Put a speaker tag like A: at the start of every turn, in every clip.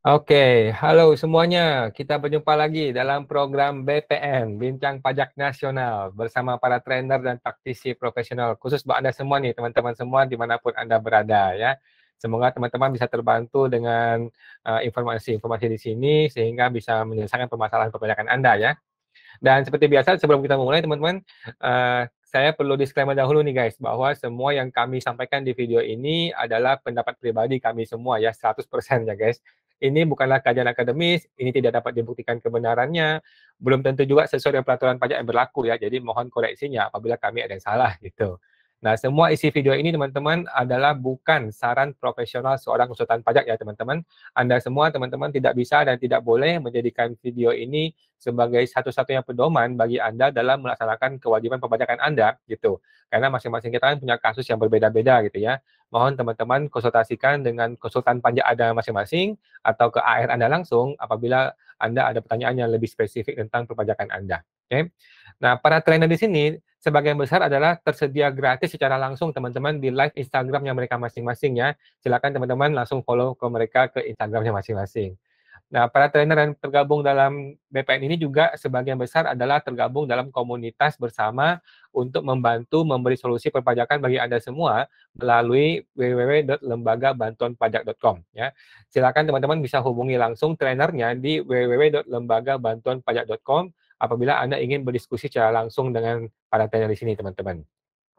A: Oke, halo semuanya. Kita berjumpa lagi dalam program BPN, Bincang Pajak Nasional, bersama para trainer dan praktisi profesional. Khusus buat Anda semua nih, teman-teman semua, dimanapun Anda berada ya. Semoga teman-teman bisa terbantu dengan informasi-informasi di sini, sehingga bisa menyelesaikan permasalahan perpajakan Anda ya. Dan seperti biasa, sebelum kita memulai, teman-teman, saya perlu disclaimer dahulu nih guys, bahwa semua yang kami sampaikan di video ini adalah pendapat pribadi kami semua ya, 100% ya guys. Ini bukanlah kajian akademis, ini tidak dapat dibuktikan kebenarannya, belum tentu juga sesuai dengan peraturan pajak yang berlaku ya, jadi mohon koreksinya apabila kami ada yang salah gitu. Nah, semua isi video ini teman-teman adalah bukan saran profesional seorang konsultan pajak ya teman-teman. Anda semua teman-teman tidak bisa dan tidak boleh menjadikan video ini sebagai satu-satunya pedoman bagi Anda dalam melaksanakan kewajiban perpajakan Anda gitu. Karena masing-masing kita kan punya kasus yang berbeda-beda gitu ya. Mohon teman-teman konsultasikan dengan konsultan pajak Anda masing-masing atau ke AR Anda langsung apabila Anda ada pertanyaan yang lebih spesifik tentang perpajakan Anda. Oke. Nah, para trainer di sini sebagian besar adalah tersedia gratis secara langsung teman-teman di live Instagramnya mereka masing-masing ya. Silakan teman-teman langsung follow ke mereka ke Instagramnya masing-masing. Nah, para trainer yang tergabung dalam BPN ini juga sebagian besar adalah tergabung dalam komunitas bersama untuk membantu memberi solusi perpajakan bagi Anda semua melalui www.lembagabantuanpajak.com ya. Silakan teman-teman bisa hubungi langsung trainernya di www.lembagabantuanpajak.com apabila Anda ingin berdiskusi secara langsung dengan para trainer di sini, teman-teman.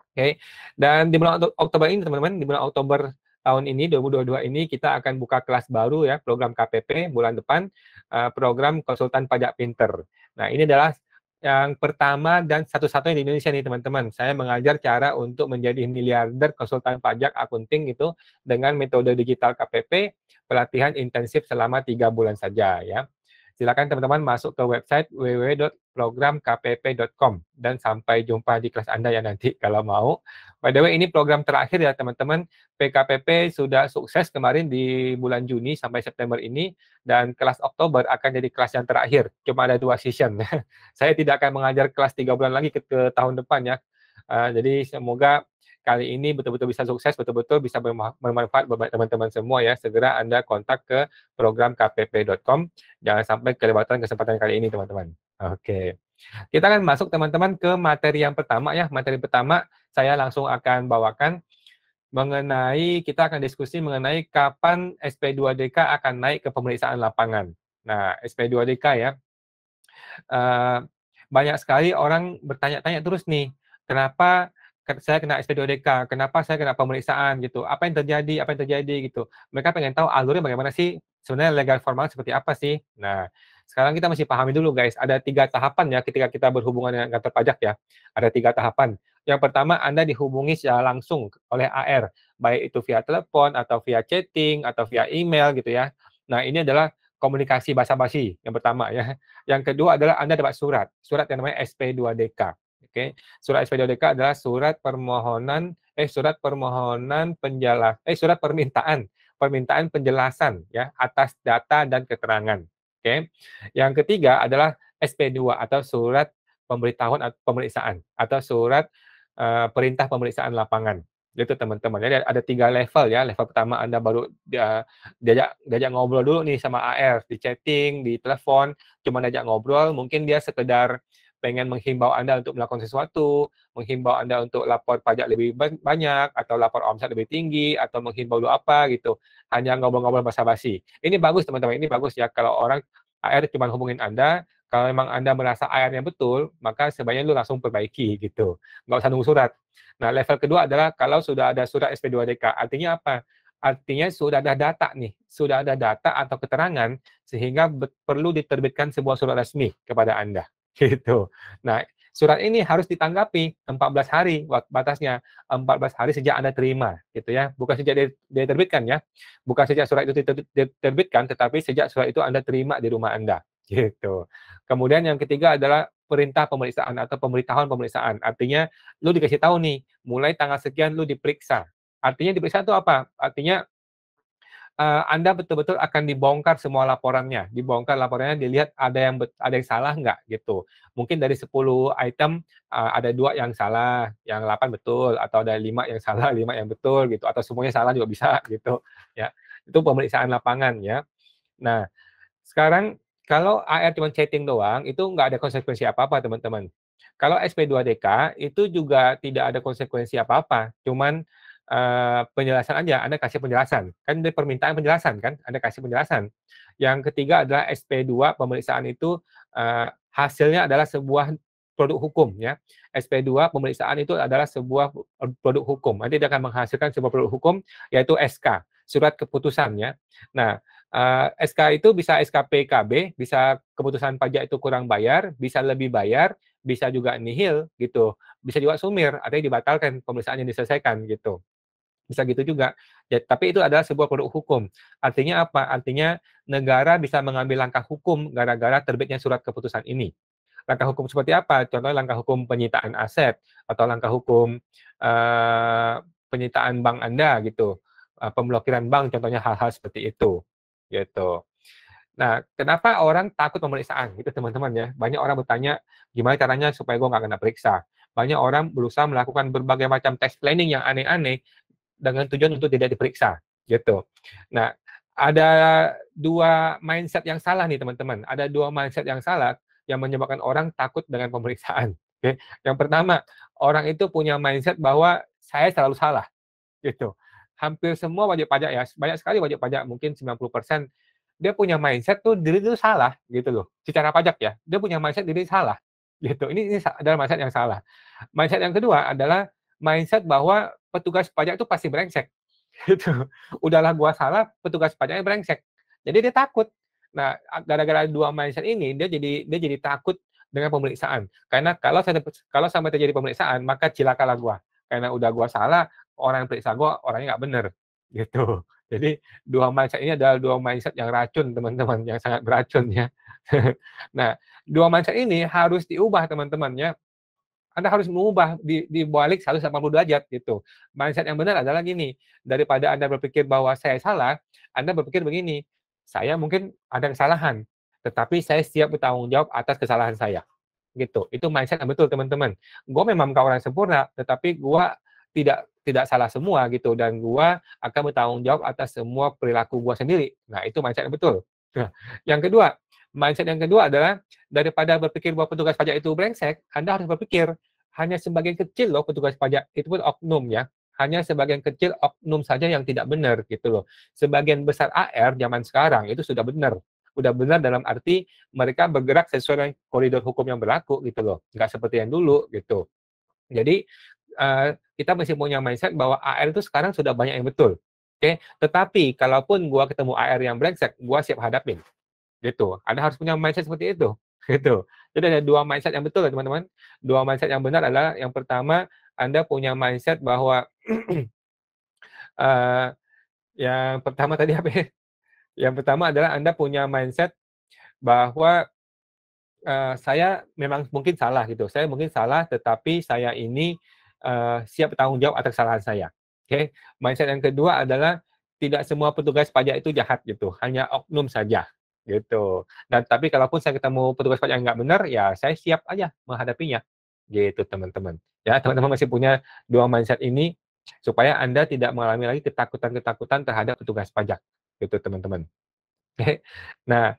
A: Oke. Dan di bulan Oktober ini teman-teman, di bulan Oktober tahun ini 2022 ini kita akan buka kelas baru ya, program KPP bulan depan, program konsultan pajak pinter. Nah, ini adalah yang pertama dan satu-satunya di Indonesia nih teman-teman. Saya mengajar cara untuk menjadi miliarder konsultan pajak akunting itu dengan metode digital KPP, pelatihan intensif selama 3 bulan saja ya. Silakan teman-teman masuk ke website www.programkpp.com dan sampai jumpa di kelas Anda ya nanti kalau mau. By the way, ini program terakhir ya teman-teman. PKPP sudah sukses kemarin di bulan Juni sampai September ini dan kelas Oktober akan jadi kelas yang terakhir. Cuma ada 2 season. Saya tidak akan mengajar kelas 3 bulan lagi ke tahun depan ya. Jadi semoga kali ini betul-betul bisa sukses, betul-betul bisa bermanfaat buat teman-teman semua ya. Segera Anda kontak ke programkpp.com. Jangan sampai kelewatan kesempatan kali ini, teman-teman. Oke. Kita akan masuk, teman-teman, ke materi yang pertama ya. Materi pertama saya langsung akan bawakan kita akan diskusi mengenai kapan SP2DK akan naik ke pemeriksaan lapangan. Nah, SP2DK ya, banyak sekali orang bertanya-tanya terus nih, kenapa saya kena SP2DK, kenapa saya kena pemeriksaan gitu, apa yang terjadi, gitu. Mereka pengen tahu alurnya bagaimana sih, sebenarnya legal formal seperti apa sih. Nah, sekarang kita mesti pahami dulu guys, ada 3 tahapan ya ketika kita berhubungan dengan kantor pajak ya. Ada 3 tahapan. Yang pertama, Anda dihubungi secara langsung oleh AR, baik itu via telepon atau via chatting atau via email gitu ya. Nah, ini adalah komunikasi basa-basi yang pertama ya. Yang kedua adalah Anda dapat surat yang namanya SP2DK. Oke. Surat SP2DK adalah surat permintaan penjelasan ya atas data dan keterangan. Oke. Yang ketiga adalah SP2 atau surat pemberitahuan pemeriksaan atau surat perintah pemeriksaan lapangan. Itu teman-teman. Jadi ada 3 level ya. Level pertama Anda baru diajak ngobrol dulu nih sama AR, di chatting, di telepon, cuma diajak ngobrol, mungkin dia sekedar pengen menghimbau Anda untuk melakukan sesuatu, menghimbau Anda untuk lapor pajak lebih banyak, atau lapor omset lebih tinggi, atau menghimbau lu apa gitu. Hanya ngobrol-ngobrol basa-basi. Ini bagus teman-teman, ini bagus ya kalau orang AR cuma hubungin Anda, kalau memang Anda merasa AR-nya betul, maka sebaiknya lu langsung perbaiki gitu. Nggak usah nunggu surat. Nah, level kedua adalah kalau sudah ada surat SP2DK. Artinya apa? Artinya sudah ada data nih, sudah ada data atau keterangan sehingga perlu diterbitkan sebuah surat resmi kepada Anda. Gitu. Nah, surat ini harus ditanggapi 14 hari batasnya. 14 hari sejak Anda terima, gitu ya. Bukan sejak diterbitkan ya. Bukan sejak surat itu diterbitkan, tetapi sejak surat itu Anda terima di rumah Anda. Gitu. Kemudian yang ketiga adalah perintah pemeriksaan atau pemberitahuan pemeriksaan. Artinya lu dikasih tahu nih, mulai tanggal sekian lu diperiksa. Artinya diperiksa itu apa? Artinya Anda betul-betul akan dibongkar semua laporannya. Dibongkar laporannya, dilihat ada yang salah nggak gitu. Mungkin dari 10 item ada 2 yang salah, yang 8 betul, atau ada 5 yang salah, 5 yang betul gitu, atau semuanya salah juga bisa gitu ya. Itu pemeriksaan lapangan ya. Nah, sekarang kalau AR cuma chatting doang, itu nggak ada konsekuensi apa-apa, teman-teman. Kalau SP2DK itu juga tidak ada konsekuensi apa-apa, cuman penjelasan aja, Anda kasih penjelasan. Kan dari permintaan penjelasan kan, Anda kasih penjelasan. Yang ketiga adalah SP2 pemeriksaan itu hasilnya adalah sebuah produk hukum ya. SP2 pemeriksaan itu adalah sebuah produk hukum. Nanti dia akan menghasilkan sebuah produk hukum yaitu SK, surat keputusan ya. Nah, SK itu bisa SKPKB, bisa keputusan pajak itu kurang bayar, bisa lebih bayar, bisa juga nihil gitu. Bisa juga sumir, artinya dibatalkan pemeriksaan yang diselesaikan gitu. Bisa gitu juga. Ya, tapi itu adalah sebuah produk hukum. Artinya apa? Artinya negara bisa mengambil langkah hukum gara-gara terbitnya surat keputusan ini. Langkah hukum seperti apa? Contohnya langkah hukum penyitaan aset atau langkah hukum penyitaan bank Anda gitu. Pemblokiran bank contohnya hal-hal seperti itu. Gitu. Nah, kenapa orang takut pemeriksaan? Gitu teman-teman ya. Banyak orang bertanya, gimana caranya supaya gue nggak kena periksa? Banyak orang berusaha melakukan berbagai macam tes planning yang aneh-aneh dengan tujuan untuk tidak diperiksa. Gitu. Nah, ada dua mindset yang salah nih teman-teman. Ada dua mindset yang salah yang menyebabkan orang takut dengan pemeriksaan. Oke. Yang pertama, orang itu punya mindset bahwa saya selalu salah. Gitu. Hampir semua wajib pajak ya, banyak sekali wajib pajak, mungkin 90% dia punya mindset tuh diri itu salah gitu loh. Secara pajak ya, dia punya mindset diri salah gitu. Ini adalah mindset yang salah. Mindset yang kedua adalah mindset bahwa petugas pajak itu pasti brengsek gitu. Udahlah gua salah, petugas pajaknya brengsek. Jadi dia takut. Nah, gara-gara dua mindset ini dia jadi takut dengan pemeriksaan. Karena kalau sampai terjadi pemeriksaan, maka cilakalah gua. Karena udah gua salah, orang yang periksa gua orangnya nggak bener gitu. Jadi dua mindset ini adalah dua mindset yang racun teman-teman, yang sangat beracun ya. Nah, dua mindset ini harus diubah teman-teman ya. Anda harus mengubah dibalik 180 derajat gitu. Mindset yang benar adalah gini, daripada Anda berpikir bahwa saya salah, Anda berpikir begini, saya mungkin ada kesalahan, tetapi saya siap bertanggung jawab atas kesalahan saya. Gitu. Itu mindset yang betul teman-teman. Gue memang bukan orang sempurna, tetapi gue tidak salah semua gitu, dan gue akan bertanggung jawab atas semua perilaku gue sendiri. Nah, itu mindset yang betul. Nah, yang kedua, mindset yang kedua adalah daripada berpikir bahwa petugas pajak itu brengsek, Anda harus berpikir hanya sebagian kecil loh petugas pajak, itu pun oknum ya. Hanya sebagian kecil oknum saja yang tidak benar gitu loh. Sebagian besar AR zaman sekarang itu sudah benar. Udah benar dalam arti mereka bergerak sesuai dengan koridor hukum yang berlaku gitu loh. Nggak seperti yang dulu gitu. Jadi kita masih punya mindset bahwa AR itu sekarang sudah banyak yang betul. Oke, tetapi kalaupun gua ketemu AR yang brengsek, gua siap hadapin gitu. Anda harus punya mindset seperti itu, gitu. Jadi ada dua mindset yang betul ya teman-teman. Dua mindset yang benar adalah yang pertama, Anda punya mindset bahwa uh, yang pertama tadi apa ya? Yang pertama adalah Anda punya mindset bahwa saya memang mungkin salah gitu. Saya mungkin salah, tetapi saya ini siap bertanggung jawab atas kesalahan saya. Oke, mindset yang kedua adalah tidak semua petugas pajak itu jahat gitu, hanya oknum saja gitu. Dan tapi kalaupun saya ketemu petugas pajak yang nggak benar, ya saya siap aja menghadapinya. Gitu teman-teman. Ya, teman-teman masih punya dua mindset ini supaya Anda tidak mengalami lagi ketakutan-ketakutan terhadap petugas pajak. Gitu teman-teman. Oke. Nah,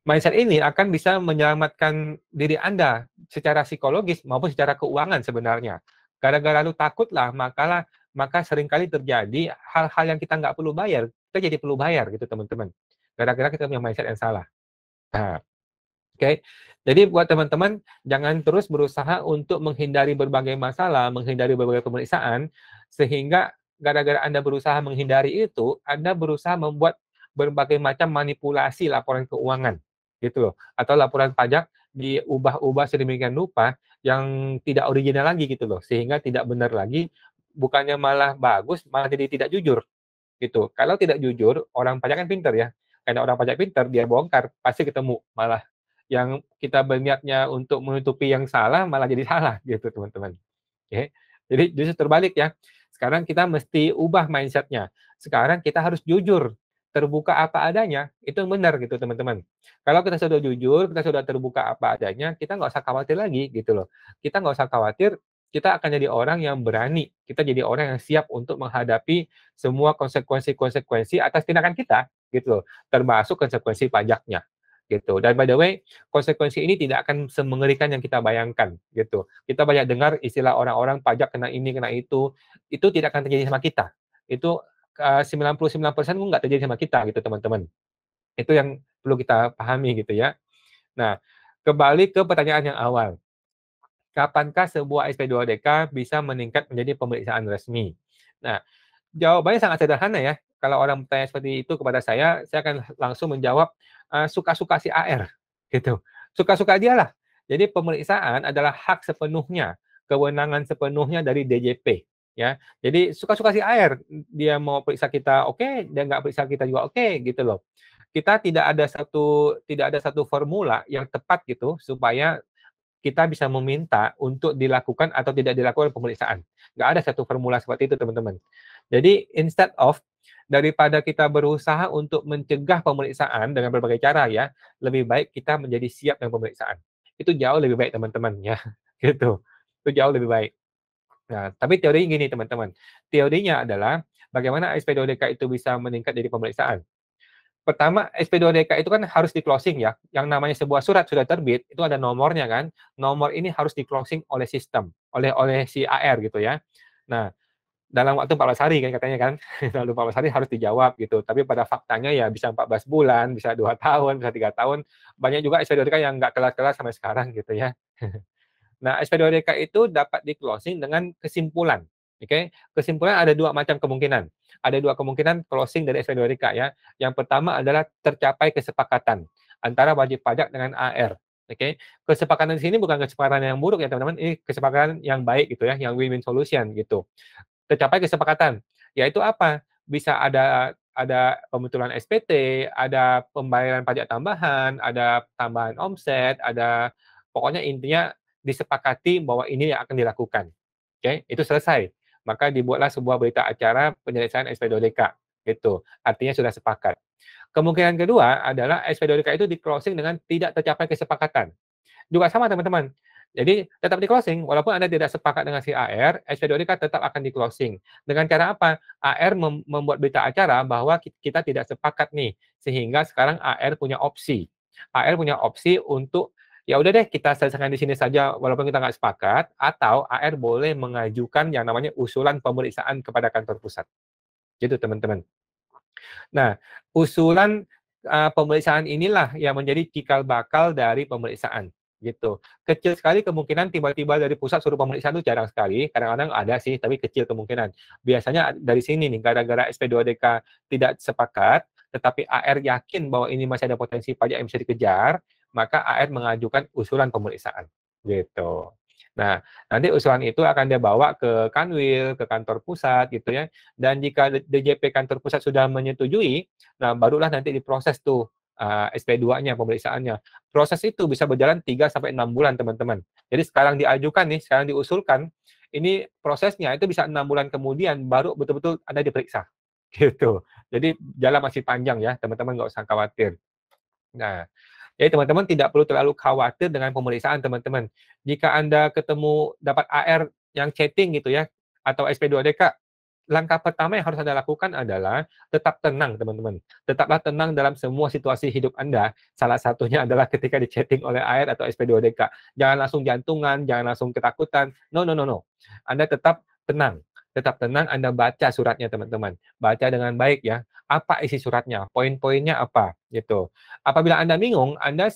A: mindset ini akan bisa menyelamatkan diri Anda secara psikologis maupun secara keuangan sebenarnya. Gara-gara lu takutlah, maka seringkali terjadi hal-hal yang kita nggak perlu bayar, kita jadi perlu bayar gitu teman-teman. Gara-gara kita punya mindset yang salah. Nah, oke. Jadi buat teman-teman, jangan terus berusaha untuk menghindari berbagai masalah, menghindari berbagai pemeriksaan, sehingga gara-gara Anda berusaha menghindari itu, Anda berusaha membuat berbagai macam manipulasi laporan keuangan, gitu loh. Atau laporan pajak diubah-ubah sedemikian rupa yang tidak original lagi gitu loh, sehingga tidak benar lagi, bukannya malah bagus, malah jadi tidak jujur, gitu. Kalau tidak jujur, orang pajak kan pinter ya. Karena orang pajak pinter, dia bongkar, pasti ketemu malah yang kita berniatnya untuk menutupi yang salah malah jadi salah gitu teman-teman. Oke. Jadi justru terbalik ya. Sekarang kita mesti ubah mindsetnya. Sekarang kita harus jujur, terbuka apa adanya, itu benar gitu teman-teman. Kalau kita sudah jujur, kita sudah terbuka apa adanya, kita nggak usah khawatir lagi gitu loh. Kita nggak usah khawatir, kita akan jadi orang yang berani. Kita jadi orang yang siap untuk menghadapi semua konsekuensi-konsekuensi atas tindakan kita gitu loh, termasuk konsekuensi pajaknya, gitu. Dan by the way, konsekuensi ini tidak akan semengerikan yang kita bayangkan, gitu. Kita banyak dengar istilah orang-orang pajak kena ini, kena itu tidak akan terjadi sama kita. Itu 99% pun nggak terjadi sama kita gitu teman-teman. Itu yang perlu kita pahami gitu ya. Nah, kembali ke pertanyaan yang awal. Kapankah sebuah SP2DK bisa meningkat menjadi pemeriksaan resmi? Nah, jawabannya sangat sederhana ya. Kalau orang bertanya seperti itu kepada saya akan langsung menjawab suka-suka si AR gitu. Suka-suka dialah. Jadi pemeriksaan adalah hak sepenuhnya, kewenangan sepenuhnya dari DJP ya. Jadi suka-suka si AR, dia mau periksa kita oke, dia nggak periksa kita juga oke gitu loh. Kita tidak ada satu formula yang tepat gitu supaya kita bisa meminta untuk dilakukan atau tidak dilakukan pemeriksaan. Nggak ada satu formula seperti itu, teman-teman. Jadi, instead of daripada kita berusaha untuk mencegah pemeriksaan dengan berbagai cara ya, lebih baik kita menjadi siap dengan pemeriksaan. Itu jauh lebih baik, teman-teman ya. Gitu. Itu jauh lebih baik. Nah, tapi teorinya gini, teman-teman. Teorinya adalah bagaimana SP2DK itu bisa meningkat dari pemeriksaan. Pertama, SP2DK itu kan harus di-closing ya. Yang namanya sebuah surat sudah terbit, itu ada nomornya kan. Nomor ini harus di-closing oleh sistem, oleh si AR gitu ya. Nah, dalam waktu 14 hari kan katanya kan. Dalam 14 hari harus dijawab gitu. Tapi pada faktanya ya bisa 14 bulan, bisa 2 tahun, bisa 3 tahun. Banyak juga SP2DK yang nggak kelar-kelar sampai sekarang gitu ya. Nah, SP2DK itu dapat di-closing dengan kesimpulan. Oke, kesimpulan ada dua macam kemungkinan. Ada dua kemungkinan closing dari SP2DK ya. Yang pertama adalah tercapai kesepakatan antara wajib pajak dengan AR. Oke, kesepakatan di sini bukan kesepakatan yang buruk ya teman-teman, ini kesepakatan yang baik gitu ya, yang win-win solution gitu. Tercapai kesepakatan, yaitu apa? Bisa ada pembetulan SPT, ada pembayaran pajak tambahan, ada tambahan omset, ada pokoknya intinya disepakati bahwa ini yang akan dilakukan. Oke, itu selesai. Maka dibuatlah sebuah berita acara penyelesaian SP2DK. Gitu. Artinya sudah sepakat. Kemungkinan kedua adalah SP2DK itu di-closing dengan tidak tercapai kesepakatan. Juga sama teman-teman. Jadi tetap di-closing, walaupun Anda tidak sepakat dengan si AR, SP2DK tetap akan di-closing. Dengan cara apa? AR membuat berita acara bahwa kita tidak sepakat nih, sehingga sekarang AR punya opsi. AR punya opsi untuk ya udah deh kita selesaikan di sini saja walaupun kita nggak sepakat, atau AR boleh mengajukan yang namanya usulan pemeriksaan kepada kantor pusat. Gitu teman-teman. Nah, usulan pemeriksaan inilah yang menjadi cikal bakal dari pemeriksaan, gitu. Kecil sekali kemungkinan tiba-tiba dari pusat suruh pemeriksaan itu jarang sekali, kadang-kadang ada sih, tapi kecil kemungkinan. Biasanya dari sini nih, gara-gara SP2DK tidak sepakat, tetapi AR yakin bahwa ini masih ada potensi pajak yang bisa dikejar, maka AR mengajukan usulan pemeriksaan, gitu. Nah, nanti usulan itu akan dia bawa ke Kanwil, ke kantor pusat gitu ya. Dan jika DJP kantor pusat sudah menyetujui, nah barulah nanti diproses tuh SP2-nya, pemeriksaannya. Proses itu bisa berjalan 3 sampai 6 bulan, teman-teman. Jadi sekarang diajukan nih, sekarang diusulkan, ini prosesnya itu bisa 6 bulan kemudian baru betul-betul Anda diperiksa. Gitu. Jadi jalan masih panjang ya, teman-teman nggak usah khawatir. Nah, jadi teman-teman tidak perlu terlalu khawatir dengan pemeriksaan teman-teman. Jika Anda ketemu dapat AR yang chatting gitu ya, atau SP2DK, langkah pertama yang harus Anda lakukan adalah tetap tenang teman-teman. Tetaplah tenang dalam semua situasi hidup Anda. Salah satunya adalah ketika di-chatting oleh AR atau SP2DK. Jangan langsung jantungan, jangan langsung ketakutan. No, no, no, no. Anda tetap tenang. Tetap tenang Anda baca suratnya teman-teman. Baca dengan baik ya. Apa isi suratnya? Poin-poinnya apa? Gitu. Apabila Anda bingung, Anda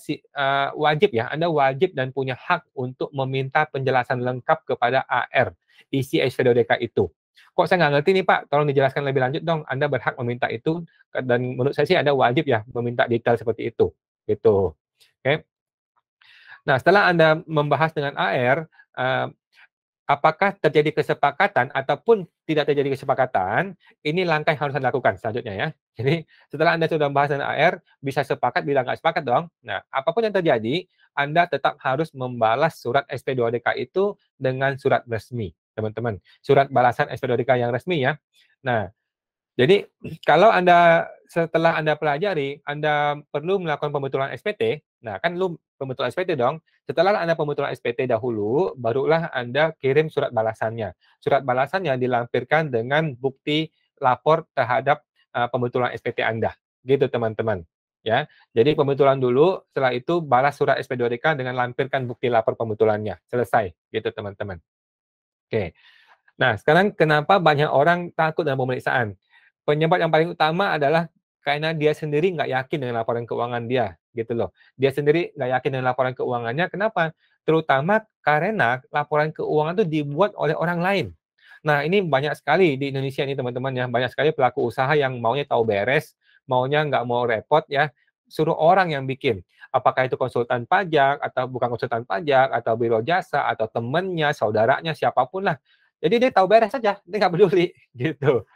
A: wajib ya, Anda wajib dan punya hak untuk meminta penjelasan lengkap kepada AR isi SP2DK itu. Kok saya nggak ngerti nih Pak, tolong dijelaskan lebih lanjut dong. Anda berhak meminta itu, dan menurut saya sih Anda wajib ya meminta detail seperti itu. Gitu. Oke. Nah, setelah Anda membahas dengan AR, apakah terjadi kesepakatan ataupun tidak terjadi kesepakatan, ini langkah yang harus Anda lakukan selanjutnya ya. Jadi setelah Anda sudah membahas dengan AR, bisa sepakat, bila nggak sepakat dong. Nah, apapun yang terjadi, Anda tetap harus membalas surat SP2DK itu dengan surat resmi, teman-teman. Surat balasan SP2DK yang resmi ya. Nah, jadi kalau Anda setelah Anda pelajari, Anda perlu melakukan pembetulan SPT. Nah, kan lu pembetulan SPT dong. Setelah Anda pembetulan SPT dahulu, barulah Anda kirim surat balasannya. Surat balasannya dilampirkan dengan bukti lapor terhadap pembetulan SPT Anda. gitu teman-teman. Ya, jadi pembetulan dulu, setelah itu balas surat SP2DK dengan lampirkan bukti lapor pembetulannya. Selesai, gitu teman-teman. Oke. Nah, sekarang kenapa banyak orang takut dengan pemeriksaan? Penyebab yang paling utama adalah karena dia sendiri nggak yakin dengan laporan keuangan dia, gitu loh. Dia sendiri nggak yakin dengan laporan keuangannya, kenapa? Terutama karena laporan keuangan itu dibuat oleh orang lain. Nah, ini banyak sekali di Indonesia ini teman-teman ya, banyak sekali pelaku usaha yang maunya tahu beres, maunya nggak mau repot ya, suruh orang yang bikin. Apakah itu konsultan pajak, atau bukan konsultan pajak, atau biro jasa, atau temennya, saudaranya, siapapun lah. Jadi dia tahu beres saja, dia nggak peduli, gitu.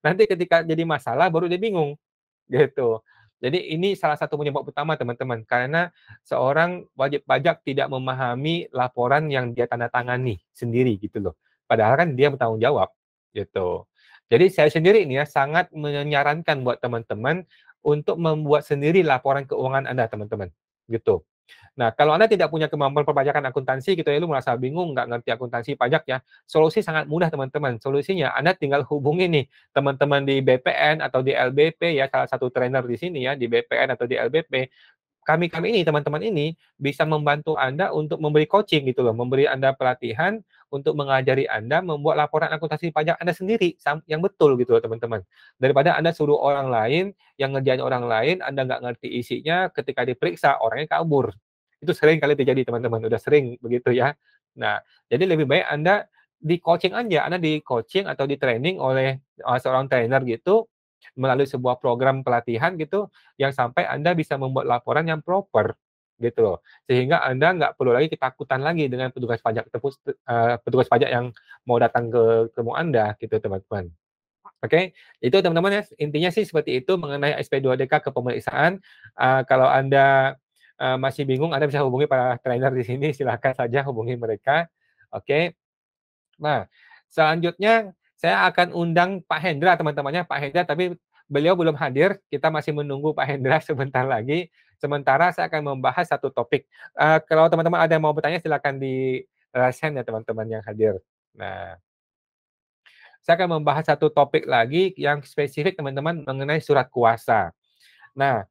A: Nanti ketika jadi masalah baru dia bingung, gitu. Jadi ini salah satu penyebab utama teman-teman, karena seorang wajib pajak tidak memahami laporan yang dia tanda tangani sendiri gitu loh. Padahal kan dia bertanggung jawab, gitu. Jadi saya sendiri ini ya sangat menyarankan buat teman-teman untuk membuat sendiri laporan keuangan Anda teman-teman, gitu. Nah, kalau Anda tidak punya kemampuan perpajakan akuntansi gitu ya, lu merasa bingung, nggak ngerti akuntansi pajak ya, solusi sangat mudah teman-teman. Solusinya Anda tinggal hubungi nih teman-teman di BPN atau di LBP ya, salah satu trainer di sini ya, di BPN atau di LBP. Kami-kami ini, teman-teman ini, bisa membantu Anda untuk memberi coaching gitu loh, memberi Anda pelatihan untuk mengajari Anda membuat laporan akuntansi pajak Anda sendiri yang betul gitu loh teman-teman. Daripada Anda suruh orang lain yang ngerjain orang lain, Anda nggak ngerti isinya, ketika diperiksa orangnya kabur. Itu sering kali terjadi teman-teman, udah sering begitu ya. Nah, jadi lebih baik Anda di coaching aja, Anda di coaching atau di training oleh seorang trainer gitu melalui sebuah program pelatihan gitu yang sampai Anda bisa membuat laporan yang proper gitu loh. Sehingga Anda nggak perlu lagi ketakutan lagi dengan petugas pajak yang mau datang ke rumah Anda gitu teman-teman. Oke, itu teman-teman ya intinya sih seperti itu mengenai SP2DK kepemeriksaan. Kalau Anda masih bingung, Anda bisa hubungi para trainer di sini, silakan saja hubungi mereka. Oke. Nah, selanjutnya saya akan undang Pak Hendra teman-temannya, Pak Hendra tapi beliau belum hadir, kita masih menunggu Pak Hendra sebentar lagi. Sementara saya akan membahas satu topik. Kalau teman-teman ada yang mau bertanya silakan di raise hand ya teman-teman yang hadir. Nah, saya akan membahas satu topik lagi yang spesifik teman-teman mengenai surat kuasa. Nah,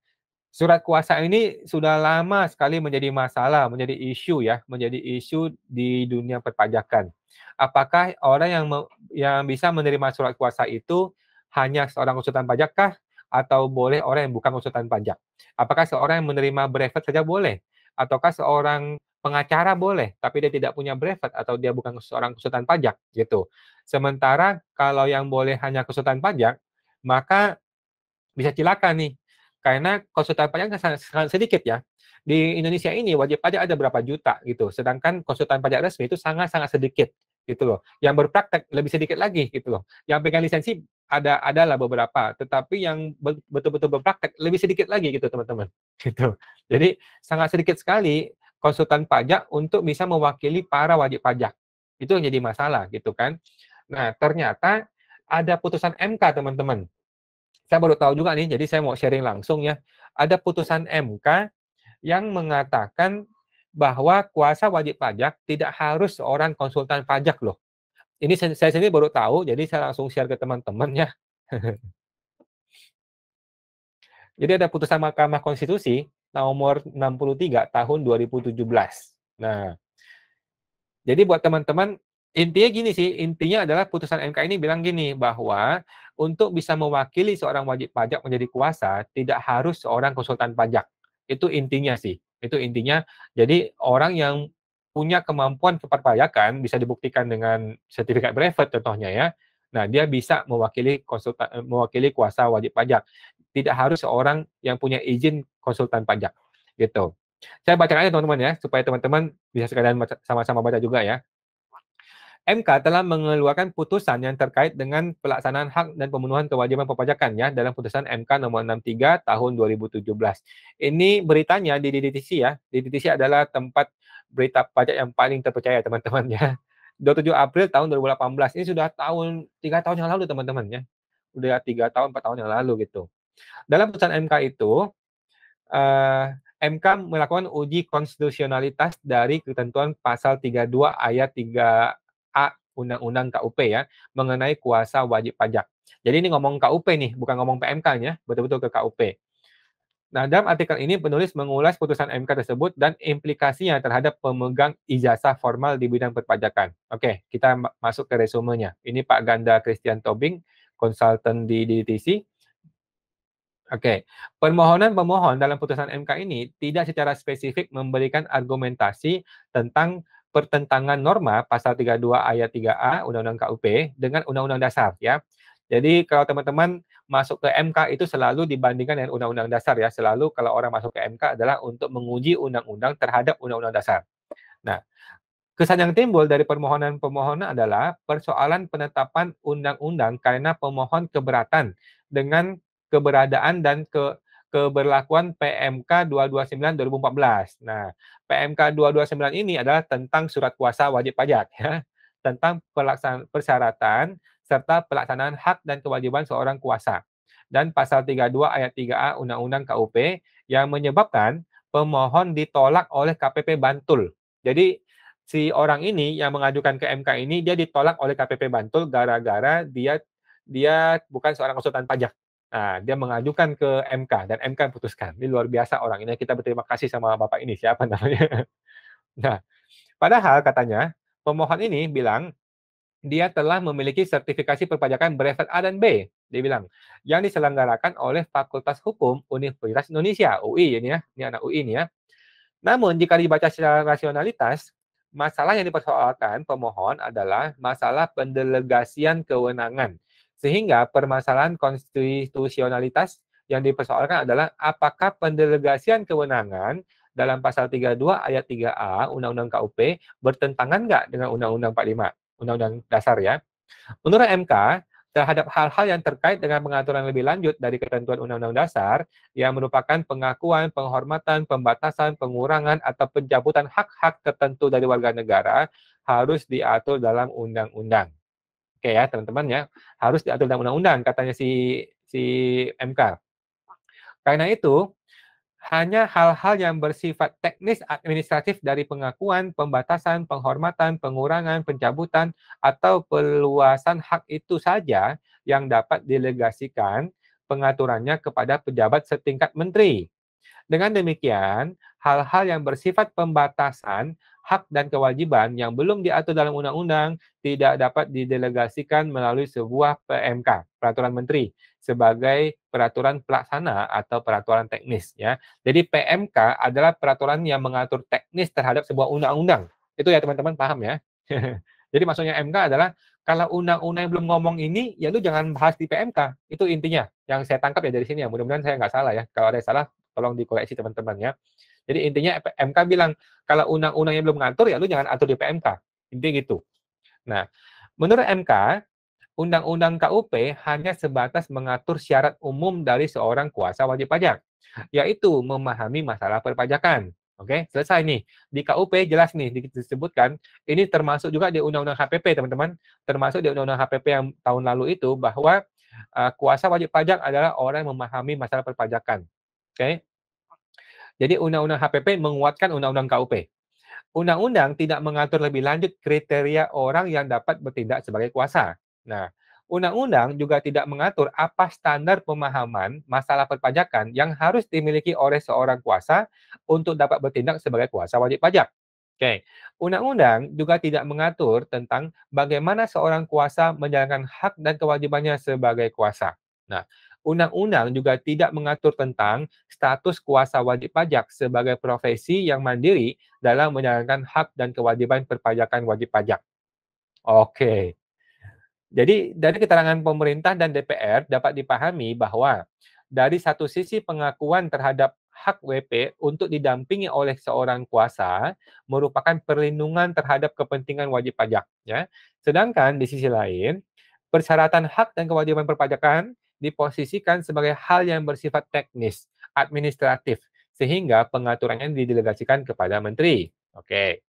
A: surat kuasa ini sudah lama sekali menjadi masalah, menjadi isu ya, menjadi isu di dunia perpajakan. Apakah orang yang bisa menerima surat kuasa itu hanya seorang konsultan pajak kah? Atau boleh orang yang bukan konsultan pajak? Apakah seorang yang menerima brevet saja boleh? Ataukah seorang pengacara boleh, tapi dia tidak punya brevet atau dia bukan seorang konsultan pajak gitu. Sementara kalau yang boleh hanya konsultan pajak, maka bisa cilaka nih. Karena konsultan pajak sangat, sangat sedikit ya. Di Indonesia ini wajib pajak ada berapa juta gitu. Sedangkan konsultan pajak resmi itu sangat-sangat sedikit gitu loh. Yang berpraktek lebih sedikit lagi gitu loh. Yang pegang lisensi adalah beberapa, tetapi yang betul-betul berpraktek lebih sedikit lagi gitu teman-teman. Gitu. Jadi sangat sedikit sekali konsultan pajak untuk bisa mewakili para wajib pajak. Itu yang jadi masalah gitu kan. Nah, ternyata ada putusan MK teman-teman. Saya baru tahu juga nih, jadi saya mau sharing langsung ya. Ada putusan MK yang mengatakan bahwa kuasa wajib pajak tidak harus seorang konsultan pajak loh. Ini saya sendiri baru tahu, jadi saya langsung share ke teman-teman ya. Jadi ada putusan Mahkamah Konstitusi nomor 63 tahun 2017. Nah, jadi buat teman-teman, intinya gini sih, intinya adalah putusan MK ini bilang gini, bahwa untuk bisa mewakili seorang wajib pajak menjadi kuasa, tidak harus seorang konsultan pajak. Itu intinya sih. Itu intinya, jadi orang yang punya kemampuan keperpajakan, bisa dibuktikan dengan sertifikat brevet contohnya ya, nah dia bisa mewakili kuasa wajib pajak. Tidak harus seorang yang punya izin konsultan pajak. Gitu. Saya bacakan aja teman-teman ya, supaya teman-teman bisa sekalian sama-sama baca juga ya. MK telah mengeluarkan putusan yang terkait dengan pelaksanaan hak dan pemenuhan kewajiban perpajakan ya dalam putusan MK nomor 63 tahun 2017. Ini beritanya di DDTC ya. DDTC adalah tempat berita pajak yang paling terpercaya teman-teman ya. 27 April tahun 2018. Ini sudah 3 tahun yang lalu teman-teman ya. Udah 3 tahun 4 tahun yang lalu gitu. Dalam putusan MK itu MK melakukan uji konstitusionalitas dari ketentuan pasal 32 ayat 3A Undang-Undang KUP ya mengenai kuasa wajib pajak. Jadi ini ngomong KUP nih, bukan ngomong PMK-nya, betul-betul ke KUP. Nah, dalam artikel ini penulis mengulas putusan MK tersebut dan implikasinya terhadap pemegang ijazah formal di bidang perpajakan. Oke, kita masuk ke resumenya. Ini Pak Ganda Christian Tobing, konsultan di DTC. Oke, permohonan pemohon dalam putusan MK ini tidak secara spesifik memberikan argumentasi tentang pertentangan norma pasal 32 ayat 3A Undang-Undang KUP dengan Undang-Undang Dasar ya. Jadi kalau teman-teman masuk ke MK itu selalu dibandingkan dengan Undang-Undang Dasar ya. Selalu kalau orang masuk ke MK adalah untuk menguji undang-undang terhadap Undang-Undang Dasar. Nah, kesan yang timbul dari permohonan-pemohonan adalah persoalan penetapan undang-undang karena pemohon keberatan dengan keberadaan dan keberlakuan PMK 229 2014. Nah, PMK 229 ini adalah tentang surat kuasa wajib pajak ya, tentang persyaratan serta pelaksanaan hak dan kewajiban seorang kuasa. Dan pasal 32 ayat 3A Undang-Undang KUP yang menyebabkan pemohon ditolak oleh KPP Bantul. Jadi si orang ini yang mengajukan ke MK ini dia ditolak oleh KPP Bantul gara-gara dia bukan seorang konsultan pajak. Nah, dia mengajukan ke MK dan MK putuskan. Ini luar biasa orang ini. Kita berterima kasih sama Bapak ini, siapa namanya. Nah, padahal katanya pemohon ini bilang dia telah memiliki sertifikasi perpajakan brevet A dan B. Dia bilang yang diselenggarakan oleh Fakultas Hukum Universitas Indonesia, UI ini ya. Ini anak UI ini ya. Namun, jika dibaca secara rasionalitas, masalah yang dipersoalkan pemohon adalah masalah pendelegasian kewenangan. Sehingga permasalahan konstitusionalitas yang dipersoalkan adalah apakah pendelegasian kewenangan dalam pasal 32 ayat 3A Undang-Undang KUP bertentangan nggak dengan Undang-Undang 45, Undang-Undang Dasar ya. Menurut MK, terhadap hal-hal yang terkait dengan pengaturan lebih lanjut dari ketentuan Undang-Undang Dasar yang merupakan pengakuan, penghormatan, pembatasan, pengurangan, atau pencabutan hak-hak tertentu dari warga negara harus diatur dalam undang-undang. Oke ya, teman-teman ya, harus diatur dalam undang-undang katanya si MK. Karena itu, hanya hal-hal yang bersifat teknis administratif dari pengakuan, pembatasan, penghormatan, pengurangan, pencabutan, atau perluasan hak itu saja yang dapat delegasikan pengaturannya kepada pejabat setingkat menteri. Dengan demikian, hal-hal yang bersifat pembatasan hak dan kewajiban yang belum diatur dalam undang-undang tidak dapat didelegasikan melalui sebuah PMK, peraturan menteri, sebagai peraturan pelaksana atau peraturan teknis ya. Jadi PMK adalah peraturan yang mengatur teknis terhadap sebuah undang-undang. Itu ya teman-teman paham ya. Jadi maksudnya MK adalah kalau undang-undang yang belum ngomong ini, ya lu jangan bahas di PMK. Itu intinya. Yang saya tangkap ya dari sini ya. Mudah-mudahan saya nggak salah ya. Kalau ada yang salah, tolong dikoreksi teman-teman ya. Jadi intinya MK bilang, kalau undang-undangnya belum ngatur, ya lu jangan atur di PMK. Intinya gitu. Nah, menurut MK, Undang-Undang KUP hanya sebatas mengatur syarat umum dari seorang kuasa wajib pajak, yaitu memahami masalah perpajakan. Oke, selesai nih. Di KUP jelas nih disebutkan, ini termasuk juga di Undang-Undang HPP, teman-teman. Termasuk di Undang-Undang HPP yang tahun lalu itu, bahwa kuasa wajib pajak adalah orang yang memahami masalah perpajakan. Oke, jadi Undang-Undang HPP menguatkan Undang-Undang KUP. Undang-undang tidak mengatur lebih lanjut kriteria orang yang dapat bertindak sebagai kuasa. Nah, undang-undang juga tidak mengatur apa standar pemahaman masalah perpajakan yang harus dimiliki oleh seorang kuasa untuk dapat bertindak sebagai kuasa wajib pajak. Oke, undang-undang juga tidak mengatur tentang bagaimana seorang kuasa menjalankan hak dan kewajibannya sebagai kuasa. Nah, undang-undang juga tidak mengatur tentang status kuasa wajib pajak sebagai profesi yang mandiri dalam menjalankan hak dan kewajiban perpajakan wajib pajak. Oke. Jadi dari keterangan pemerintah dan DPR dapat dipahami bahwa dari satu sisi pengakuan terhadap hak WP untuk didampingi oleh seorang kuasa merupakan perlindungan terhadap kepentingan wajib pajak ya. Sedangkan di sisi lain, persyaratan hak dan kewajiban perpajakan diposisikan sebagai hal yang bersifat teknis, administratif, sehingga pengaturannya didelegasikan kepada menteri. Oke.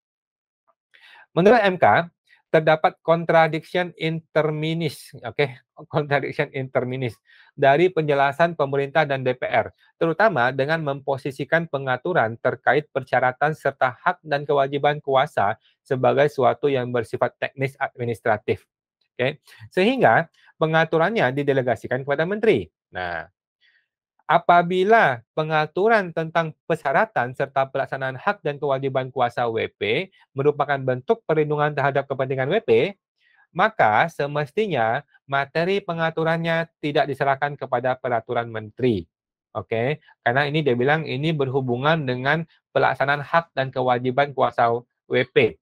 A: Menurut MK, terdapat contradiction interminis, contradiction interminis dari penjelasan pemerintah dan DPR, terutama dengan memposisikan pengaturan terkait persyaratan serta hak dan kewajiban kuasa sebagai suatu yang bersifat teknis administratif. Sehingga pengaturannya didelegasikan kepada menteri. Nah, apabila pengaturan tentang persyaratan serta pelaksanaan hak dan kewajiban kuasa WP merupakan bentuk perlindungan terhadap kepentingan WP, maka semestinya materi pengaturannya tidak diserahkan kepada peraturan menteri. Oke, karena ini dia bilang ini berhubungan dengan pelaksanaan hak dan kewajiban kuasa WP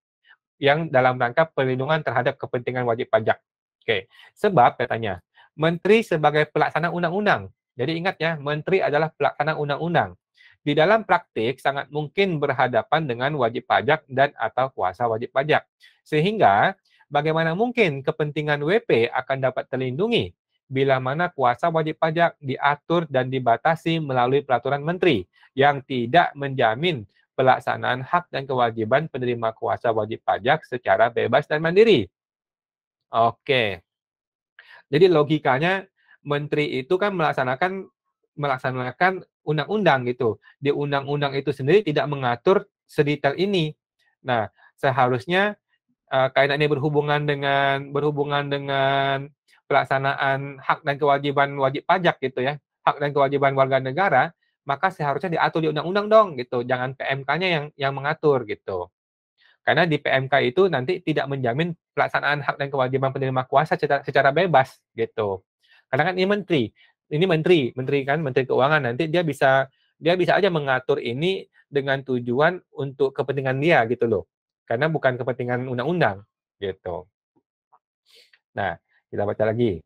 A: yang dalam rangka perlindungan terhadap kepentingan wajib pajak. Oke, sebab katanya menteri sebagai pelaksana undang-undang. Jadi ingat ya, menteri adalah pelaksana undang-undang. Di dalam praktik sangat mungkin berhadapan dengan wajib pajak dan atau kuasa wajib pajak. Sehingga bagaimana mungkin kepentingan WP akan dapat terlindungi bila mana kuasa wajib pajak diatur dan dibatasi melalui peraturan menteri yang tidak menjamin pelaksanaan hak dan kewajiban penerima kuasa wajib pajak secara bebas dan mandiri. Oke. Jadi logikanya menteri itu kan melaksanakan undang-undang gitu. Di undang-undang itu sendiri tidak mengatur sedetail ini. Nah, seharusnya karena ini berhubungan dengan pelaksanaan hak dan kewajiban wajib pajak gitu ya, hak dan kewajiban warga negara, maka seharusnya diatur di undang-undang dong gitu, jangan PMK-nya yang mengatur gitu. Karena di PMK itu nanti tidak menjamin pelaksanaan hak dan kewajiban penerima kuasa secara bebas gitu. Karena kan ini menteri kan, menteri keuangan nanti dia bisa aja mengatur ini dengan tujuan untuk kepentingan dia gitu loh. Karena bukan kepentingan undang-undang gitu. Nah, kita baca lagi.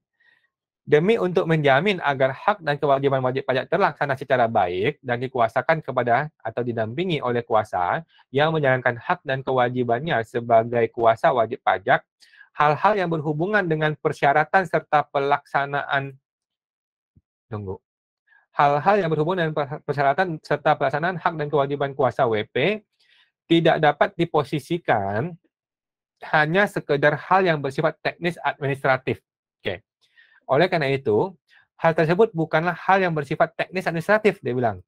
A: Demi untuk menjamin agar hak dan kewajiban wajib pajak terlaksana secara baik dan dikuasakan kepada atau didampingi oleh kuasa yang menjalankan hak dan kewajibannya sebagai kuasa wajib pajak, hal-hal yang berhubungan dengan persyaratan serta pelaksanaan hal-hal yang berhubungan dengan persyaratan serta pelaksanaan hak dan kewajiban kuasa WP tidak dapat diposisikan hanya sekedar hal yang bersifat teknis administratif. Oke. Oleh karena itu, hal tersebut bukanlah hal yang bersifat teknis administratif, dia bilang,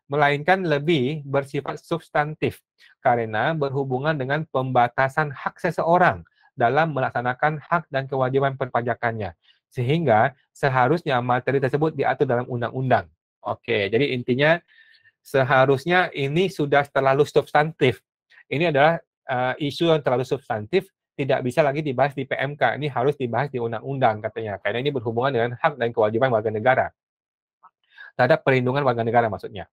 A: melainkan lebih bersifat substantif karena berhubungan dengan pembatasan hak seseorang dalam melaksanakan hak dan kewajiban perpajakannya. Sehingga seharusnya materi tersebut diatur dalam undang-undang. Oke, jadi intinya seharusnya ini sudah terlalu substantif. Ini adalah isu yang terlalu substantif, tidak bisa lagi dibahas di PMK. Ini harus dibahas di undang-undang katanya. Karena ini berhubungan dengan hak dan kewajiban warga negara. Terhadap perlindungan warga negara maksudnya.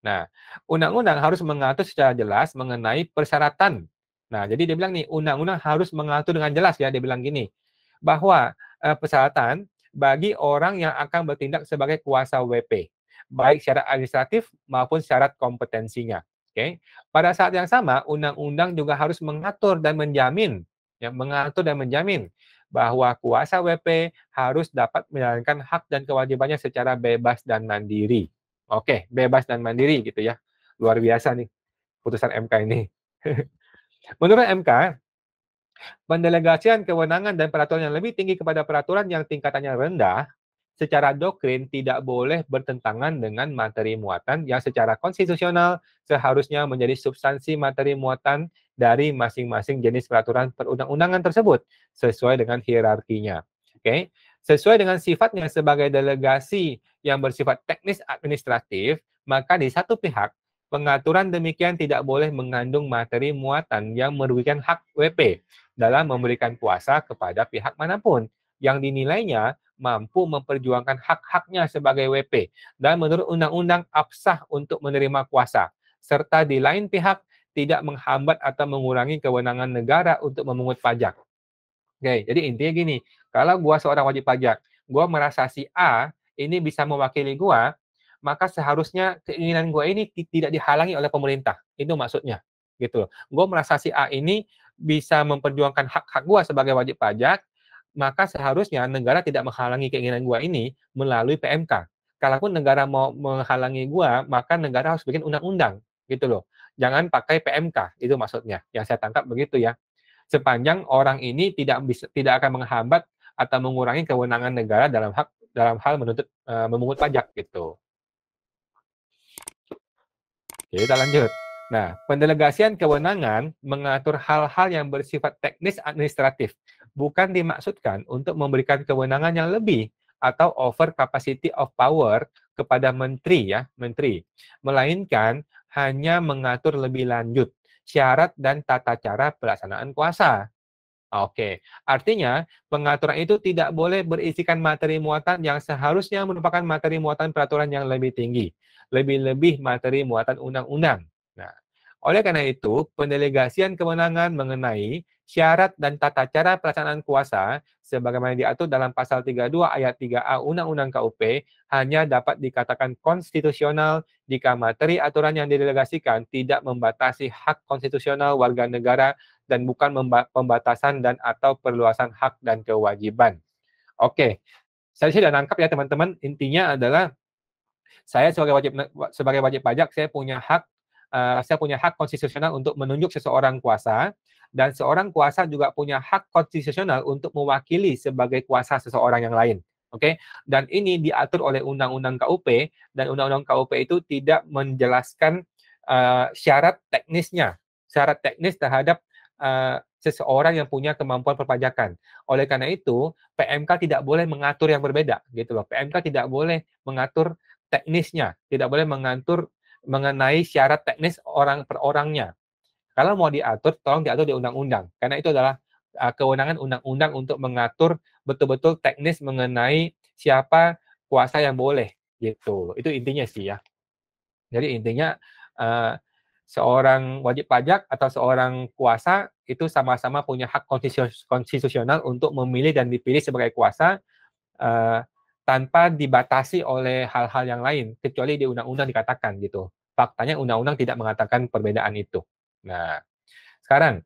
A: Nah, undang-undang harus mengatur secara jelas mengenai persyaratan. Nah, jadi dia bilang nih, undang-undang harus mengatur dengan jelas ya, dia bilang gini, bahwa persyaratan bagi orang yang akan bertindak sebagai kuasa WP, baik syarat administratif maupun syarat kompetensinya. Oke. Pada saat yang sama, undang-undang juga harus mengatur dan menjamin, ya, bahwa kuasa WP harus dapat menjalankan hak dan kewajibannya secara bebas dan mandiri. Oke, bebas dan mandiri gitu ya. Luar biasa nih putusan MK ini. Menurut MK, pendelegasian kewenangan dan peraturan yang lebih tinggi kepada peraturan yang tingkatannya rendah secara doktrin tidak boleh bertentangan dengan materi muatan yang secara konstitusional seharusnya menjadi substansi materi muatan dari masing-masing jenis peraturan perundang-undangan tersebut sesuai dengan hierarkinya. Oke, sesuai dengan sifatnya sebagai delegasi yang bersifat teknis administratif, maka di satu pihak pengaturan demikian tidak boleh mengandung materi muatan yang merugikan hak WP dalam memberikan kuasa kepada pihak manapun yang dinilainya mampu memperjuangkan hak-haknya sebagai WP dan menurut undang-undang absah untuk menerima kuasa, serta di lain pihak tidak menghambat atau mengurangi kewenangan negara untuk memungut pajak. Oke, jadi intinya gini, kalau gua seorang wajib pajak, gua merasa si A ini bisa mewakili gua, maka seharusnya keinginan gua ini tidak dihalangi oleh pemerintah. Itu maksudnya. Gitu. Gua merasa si A ini bisa memperjuangkan hak-hak gua sebagai wajib pajak, maka seharusnya negara tidak menghalangi keinginan gua ini melalui PMK. Kalaupun negara mau menghalangi gua, maka negara harus bikin undang-undang, gitu loh. Jangan pakai PMK, itu maksudnya. Yang saya tangkap begitu ya. Sepanjang orang ini tidak akan menghambat atau mengurangi kewenangan negara dalam hal memungut pajak gitu. Oke, kita lanjut. Nah, pendelegasian kewenangan mengatur hal-hal yang bersifat teknis administratif bukan dimaksudkan untuk memberikan kewenangan yang lebih atau over capacity of power kepada menteri ya, menteri, melainkan hanya mengatur lebih lanjut syarat dan tata cara pelaksanaan kuasa. Oke, artinya pengaturan itu tidak boleh berisikan materi muatan yang seharusnya merupakan materi muatan peraturan yang lebih tinggi, lebih-lebih materi muatan undang-undang. Nah, oleh karena itu, pendelegasian kewenangan mengenai syarat dan tata cara pelaksanaan kuasa sebagaimana diatur dalam pasal 32 ayat 3A Undang-Undang KUP hanya dapat dikatakan konstitusional jika materi aturan yang didelegasikan tidak membatasi hak konstitusional warga negara dan bukan pembatasan dan atau perluasan hak dan kewajiban. Oke, saya sudah nangkap ya teman-teman. Intinya adalah saya sebagai wajib pajak saya punya hak konstitusional untuk menunjuk seseorang kuasa dan seorang kuasa juga punya hak konstitusional untuk mewakili sebagai kuasa seseorang yang lain. Oke, dan ini diatur oleh Undang-Undang KUP dan Undang-Undang KUP itu tidak menjelaskan syarat teknis terhadap seseorang yang punya kemampuan perpajakan. Oleh karena itu, PMK tidak boleh mengatur yang berbeda, gitu loh. PMK tidak boleh mengatur teknisnya, tidak boleh mengatur mengenai syarat teknis orang per orangnya. Kalau mau diatur, tolong diatur di undang-undang, karena itu adalah kewenangan undang-undang untuk mengatur betul-betul teknis mengenai siapa kuasa yang boleh, gitu. Itu intinya sih ya. Jadi intinya uh, seorang wajib pajak atau seorang kuasa itu sama-sama punya hak konstitusional untuk memilih dan dipilih sebagai kuasa uh, tanpa dibatasi oleh hal-hal yang lain, kecuali di undang-undang dikatakan gitu. Faktanya undang-undang tidak mengatakan perbedaan itu. Nah, sekarang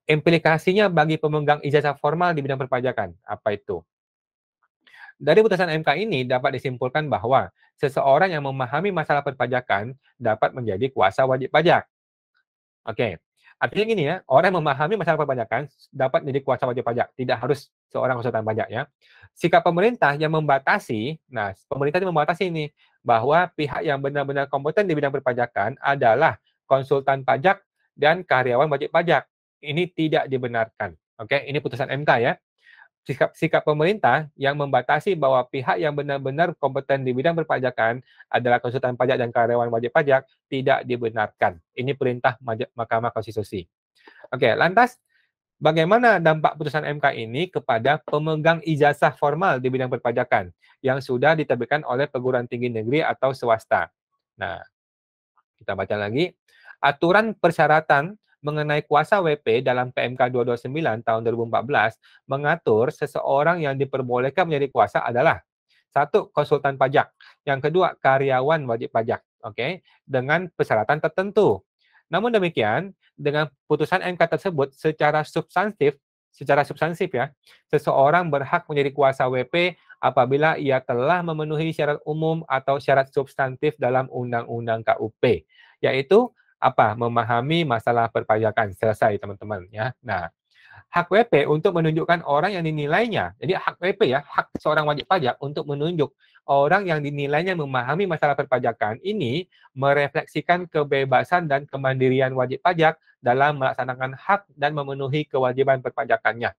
A: implikasinya bagi pemegang ijazah formal di bidang perpajakan, apa itu? Dari putusan MK ini dapat disimpulkan bahwa seseorang yang memahami masalah perpajakan dapat menjadi kuasa wajib pajak. Oke, artinya gini ya, orang yang memahami masalah perpajakan dapat menjadi kuasa wajib pajak, tidak harus seorang konsultan pajak ya. Sikap pemerintah yang membatasi, nah pemerintah itu membatasi ini, bahwa pihak yang benar-benar kompeten di bidang perpajakan adalah konsultan pajak dan karyawan wajib pajak. Ini tidak dibenarkan. Oke, ini putusan MK ya. Sikap pemerintah yang membatasi bahwa pihak yang benar-benar kompeten di bidang perpajakan adalah konsultan pajak dan karyawan wajib pajak tidak dibenarkan. Ini perintah Mahkamah Konstitusi. Oke, lantas bagaimana dampak putusan MK ini kepada pemegang ijazah formal di bidang perpajakan yang sudah diterbitkan oleh perguruan tinggi negeri atau swasta? Nah, kita baca lagi. Aturan persyaratan mengenai kuasa WP dalam PMK 229 tahun 2014 mengatur seseorang yang diperbolehkan menjadi kuasa adalah satu, konsultan pajak. Yang kedua, karyawan wajib pajak. Oke, dengan persyaratan tertentu. Namun demikian, dengan putusan MK tersebut secara substansif ya, seseorang berhak menjadi kuasa WP apabila ia telah memenuhi syarat umum atau syarat substantif dalam Undang-Undang KUP, yaitu apa? Memahami masalah perpajakan. Selesai teman-teman ya. Nah, hak WP untuk menunjukkan orang yang dinilainya. Jadi hak WP ya, hak seorang wajib pajak untuk menunjuk orang yang dinilainya memahami masalah perpajakan ini merefleksikan kebebasan dan kemandirian wajib pajak dalam melaksanakan hak dan memenuhi kewajiban perpajakannya.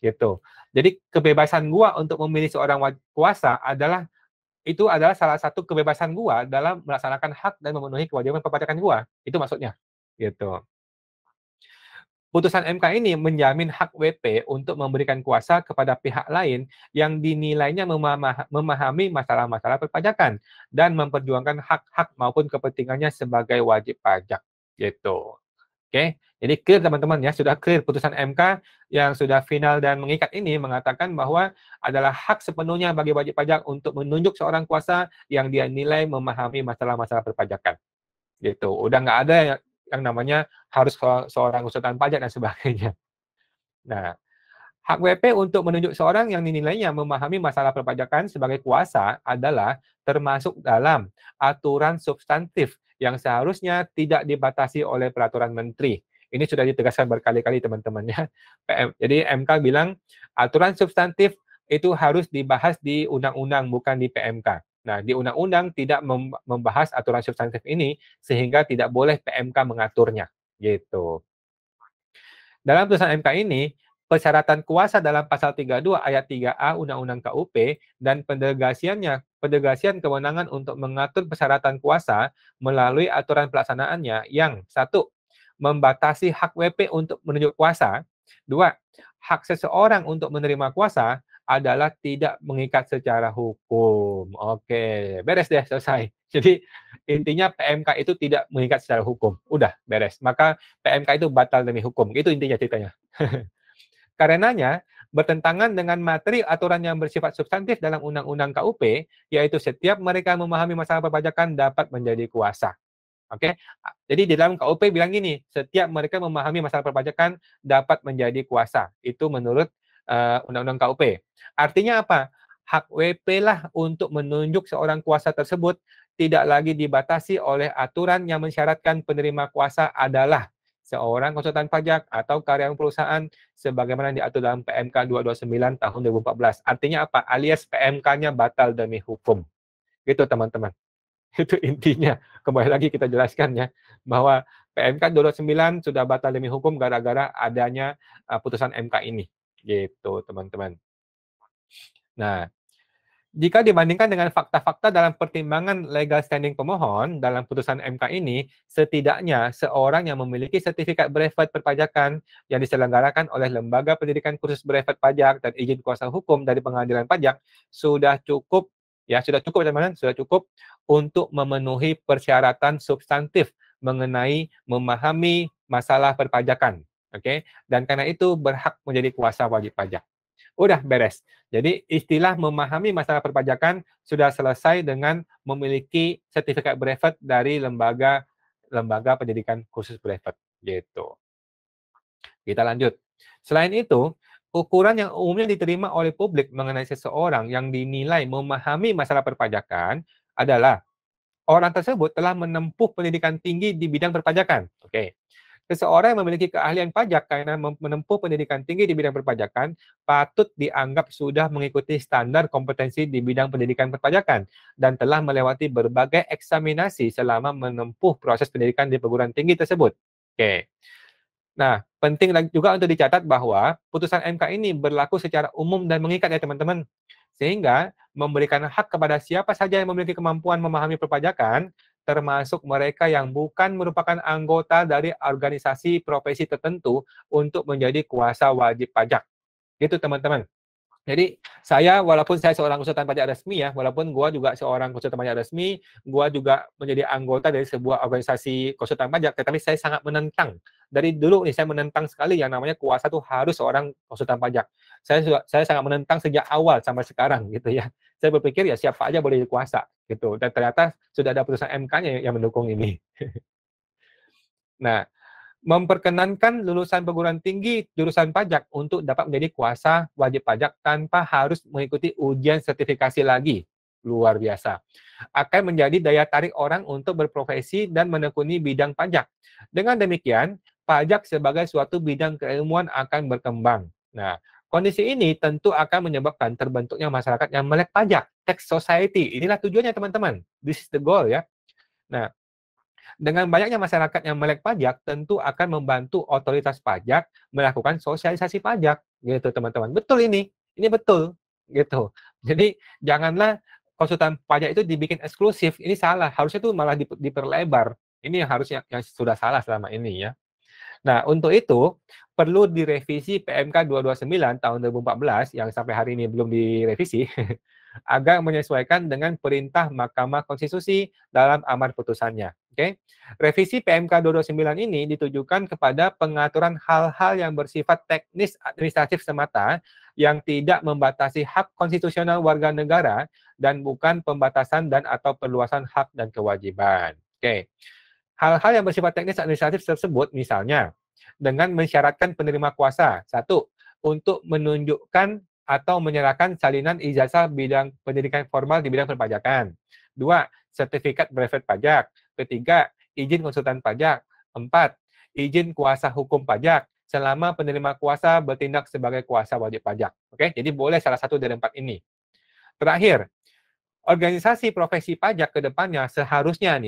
A: Gitu. Jadi kebebasan gua untuk memilih seorang kuasa adalah salah satu kebebasan gua dalam melaksanakan hak dan memenuhi kewajiban perpajakan gua. Itu maksudnya. Gitu. Putusan MK ini menjamin hak WP untuk memberikan kuasa kepada pihak lain yang dinilainya memahami masalah-masalah perpajakan dan memperjuangkan hak-hak maupun kepentingannya sebagai wajib pajak. Gitu. Oke, jadi clear teman-teman ya, sudah clear putusan MK yang sudah final dan mengikat ini mengatakan bahwa adalah hak sepenuhnya bagi wajib pajak untuk menunjuk seorang kuasa yang dia nilai memahami masalah-masalah perpajakan. Gitu. Udah nggak ada yang namanya harus seorang konsultan pajak dan sebagainya. Nah, hak WP untuk menunjuk seorang yang dinilainya memahami masalah perpajakan sebagai kuasa adalah termasuk dalam aturan substantif yang seharusnya tidak dibatasi oleh peraturan menteri. Ini sudah ditegaskan berkali-kali teman-teman ya. Jadi MK bilang aturan substantif itu harus dibahas di undang-undang bukan di PMK. Nah, di undang-undang tidak membahas aturan substantif ini sehingga tidak boleh PMK mengaturnya. Gitu. Dalam putusan MK ini, persyaratan kuasa dalam pasal 32 ayat 3A Undang-Undang KUP dan pendelegasian kewenangan untuk mengatur persyaratan kuasa melalui aturan pelaksanaannya yang satu, membatasi hak WP untuk menunjuk kuasa. Dua, hak seseorang untuk menerima kuasa adalah tidak mengikat secara hukum. Oke, beres deh, selesai. Jadi intinya PMK itu tidak mengikat secara hukum. Udah, beres. Maka PMK itu batal demi hukum. Itu intinya ceritanya. Karenanya, bertentangan dengan materi aturan yang bersifat substantif dalam Undang-Undang KUP, yaitu setiap mereka memahami masalah perpajakan dapat menjadi kuasa. Oke, jadi di dalam KUP bilang gini, setiap mereka memahami masalah perpajakan dapat menjadi kuasa. Itu menurut Undang-Undang KUP. Artinya apa? Hak WP lah untuk menunjuk seorang kuasa tersebut tidak lagi dibatasi oleh aturan yang mensyaratkan penerima kuasa adalah seorang konsultan pajak atau karyawan perusahaan sebagaimana diatur dalam PMK 229 tahun 2014. Artinya apa? Alias PMK-nya batal demi hukum. Gitu teman-teman. Itu intinya. Kembali lagi kita jelaskan ya, bahwa PMK 229 sudah batal demi hukum gara-gara adanya putusan MK ini. Gitu teman-teman. Nah, jika dibandingkan dengan fakta-fakta dalam pertimbangan legal standing pemohon dalam putusan MK ini, setidaknya seorang yang memiliki sertifikat brevet perpajakan yang diselenggarakan oleh Lembaga Pendidikan Khusus Brevet Pajak dan izin kuasa hukum dari Pengadilan Pajak sudah cukup, ya sudah cukup teman-teman, sudah cukup untuk memenuhi persyaratan substantif mengenai memahami masalah perpajakan. Oke, dan karena itu berhak menjadi kuasa wajib pajak. Udah beres. Jadi istilah memahami masalah perpajakan sudah selesai dengan memiliki sertifikat brevet dari lembaga pendidikan khusus brevet gitu. Kita lanjut. Selain itu, ukuran yang umumnya diterima oleh publik mengenai seseorang yang dinilai memahami masalah perpajakan adalah orang tersebut telah menempuh pendidikan tinggi di bidang perpajakan. Oke. Seseorang yang memiliki keahlian pajak karena menempuh pendidikan tinggi di bidang perpajakan patut dianggap sudah mengikuti standar kompetensi di bidang pendidikan perpajakan dan telah melewati berbagai eksaminasi selama menempuh proses pendidikan di perguruan tinggi tersebut. Oke. Nah, penting juga untuk dicatat bahwa putusan MK ini berlaku secara umum dan mengikat ya teman-teman. Sehingga memberikan hak kepada siapa saja yang memiliki kemampuan memahami perpajakan, termasuk mereka yang bukan merupakan anggota dari organisasi profesi tertentu untuk menjadi kuasa wajib pajak. Gitu teman-teman. Jadi saya walaupun saya seorang konsultan pajak resmi ya, walaupun gua juga seorang konsultan pajak resmi, gua juga menjadi anggota dari sebuah organisasi konsultan pajak, tetapi saya sangat menentang. Dari dulu nih saya menentang sekali yang namanya kuasa tuh harus seorang konsultan pajak. Saya sangat menentang sejak awal sampai sekarang gitu ya. Saya berpikir ya siapa aja boleh jadi kuasa gitu. Dan ternyata sudah ada putusan MK-nya yang mendukung ini. Nah, memperkenankan lulusan perguruan tinggi jurusan pajak untuk dapat menjadi kuasa wajib pajak tanpa harus mengikuti ujian sertifikasi lagi. Luar biasa. Akan menjadi daya tarik orang untuk berprofesi dan menekuni bidang pajak. Dengan demikian, pajak sebagai suatu bidang keilmuan akan berkembang. Nah, kondisi ini tentu akan menyebabkan terbentuknya masyarakat yang melek pajak, tax society. Inilah tujuannya teman-teman. This is the goal ya. Nah, dengan banyaknya masyarakat yang melek pajak, tentu akan membantu otoritas pajak melakukan sosialisasi pajak, gitu teman-teman. Betul ini betul, gitu. Jadi janganlah konsultan pajak itu dibikin eksklusif. Ini salah, harusnya itu malah diperlebar. Ini yang harusnya yang sudah salah selama ini ya. Nah, untuk itu perlu direvisi PMK 229 tahun 2014 yang sampai hari ini belum direvisi agar menyesuaikan dengan perintah Mahkamah Konstitusi dalam amar putusannya. Oke. Revisi PMK 229 ini ditujukan kepada pengaturan hal-hal yang bersifat teknis administratif semata yang tidak membatasi hak konstitusional warga negara dan bukan pembatasan dan atau perluasan hak dan kewajiban. Oke. Hal-hal yang bersifat teknis administratif tersebut misalnya dengan mensyaratkan penerima kuasa, satu, untuk menunjukkan atau menyerahkan salinan ijazah bidang pendidikan formal di bidang perpajakan. Dua, sertifikat brevet pajak. Ketiga, izin konsultan pajak. Empat, izin kuasa hukum pajak selama penerima kuasa bertindak sebagai kuasa wajib pajak. Oke, jadi boleh salah satu dari empat ini. Terakhir, organisasi profesi pajak ke depannya seharusnya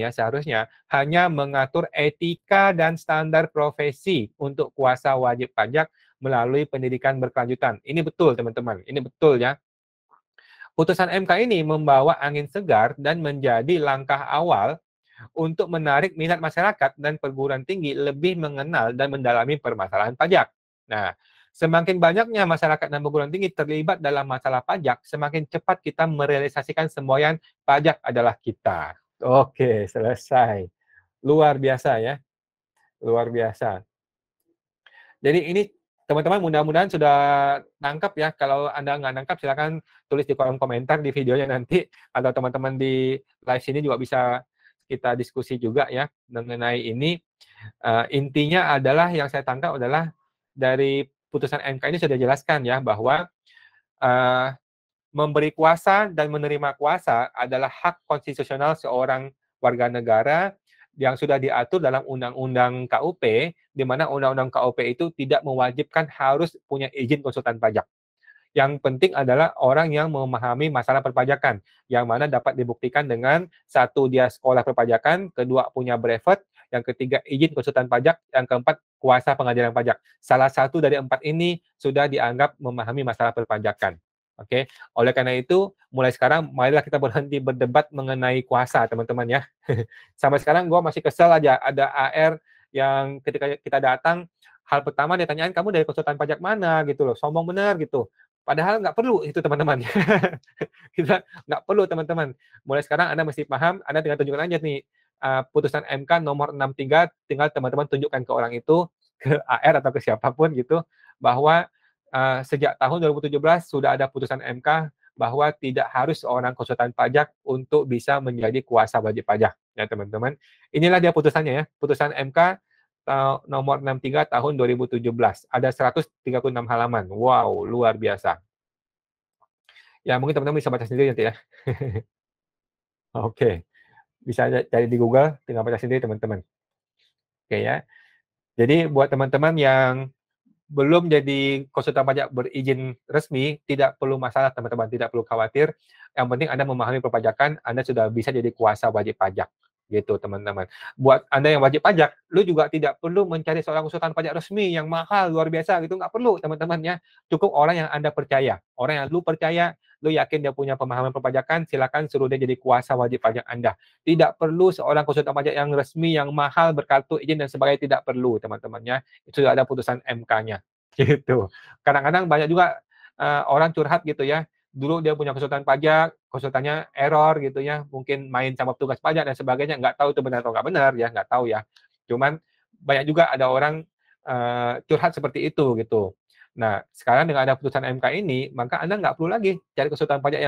A: hanya mengatur etika dan standar profesi untuk kuasa wajib pajak melalui pendidikan berkelanjutan. Ini betul, teman-teman. Ini betul ya. Putusan MK ini membawa angin segar dan menjadi langkah awal untuk menarik minat masyarakat dan perguruan tinggi lebih mengenal dan mendalami permasalahan pajak. Nah, semakin banyaknya masyarakat dan perguruan tinggi terlibat dalam masalah pajak, semakin cepat kita merealisasikan semboyan pajak adalah kita. Oke, selesai. Luar biasa ya, luar biasa. Jadi ini teman-teman mudah-mudahan sudah nangkap ya. Kalau Anda nggak nangkap silakan tulis di kolom komentar di videonya nanti, atau teman-teman di live sini juga bisa kita diskusi juga ya mengenai ini. Intinya adalah yang saya tangkap adalah dari putusan MK ini sudah jelaskan ya bahwa memberi kuasa dan menerima kuasa adalah hak konstitusional seorang warga negara yang sudah diatur dalam Undang-Undang KUP, di mana Undang-Undang KUP itu tidak mewajibkan harus punya izin konsultan pajak. Yang penting adalah orang yang memahami masalah perpajakan, yang mana dapat dibuktikan dengan satu dia sekolah perpajakan, kedua punya brevet, yang ketiga izin konsultan pajak, yang keempat kuasa pengadilan pajak. Salah satu dari empat ini sudah dianggap memahami masalah perpajakan. Oke, oleh karena itu mulai sekarang marilah kita berhenti berdebat mengenai kuasa, teman-teman ya. Sampai sekarang gue masih kesel aja ada AR yang ketika kita datang hal pertama dia tanyain kamu dari konsultan pajak mana gitu loh, sombong bener gitu. Padahal nggak perlu itu teman-teman. Kita nggak perlu teman-teman. Mulai sekarang Anda mesti paham, Anda tinggal tunjukkan aja nih putusan MK nomor 63, tinggal teman-teman tunjukkan ke orang itu, ke AR atau ke siapapun gitu, bahwa sejak tahun 2017 sudah ada putusan MK bahwa tidak harus seorang konsultan pajak untuk bisa menjadi kuasa wajib pajak. Ya teman-teman, inilah dia putusannya ya, putusan MK nomor 63 tahun 2017. Ada 136 halaman. Wow, luar biasa. Ya, mungkin teman-teman bisa baca sendiri nanti ya. Oke, bisa cari di Google, tinggal baca sendiri teman-teman. Oke ya. Jadi buat teman-teman yang belum jadi konsultan pajak berizin resmi, tidak perlu masalah teman-teman, tidak perlu khawatir. Yang penting Anda memahami perpajakan, Anda sudah bisa jadi kuasa wajib pajak. Gitu teman-teman. Buat Anda yang wajib pajak, lu juga tidak perlu mencari seorang konsultan pajak resmi yang mahal, luar biasa gitu, nggak perlu teman-teman ya. Cukup orang yang Anda percaya. Orang yang lu percaya, lu yakin dia punya pemahaman perpajakan, silakan suruh dia jadi kuasa wajib pajak Anda. Tidak perlu seorang konsultan pajak yang resmi, yang mahal, berkartu izin dan sebagainya, tidak perlu teman-teman ya. Itu sudah ada putusan MK-nya. Gitu. Kadang-kadang banyak juga orang curhat gitu ya. Dulu dia punya konsultan pajak, konsultannya error gitu ya, mungkin main sama petugas pajak dan sebagainya, nggak tahu itu benar atau nggak benar ya, nggak tahu ya. Cuman banyak juga ada orang curhat seperti itu gitu. Nah, sekarang dengan ada putusan MK ini, maka Anda nggak perlu lagi cari konsultan pajak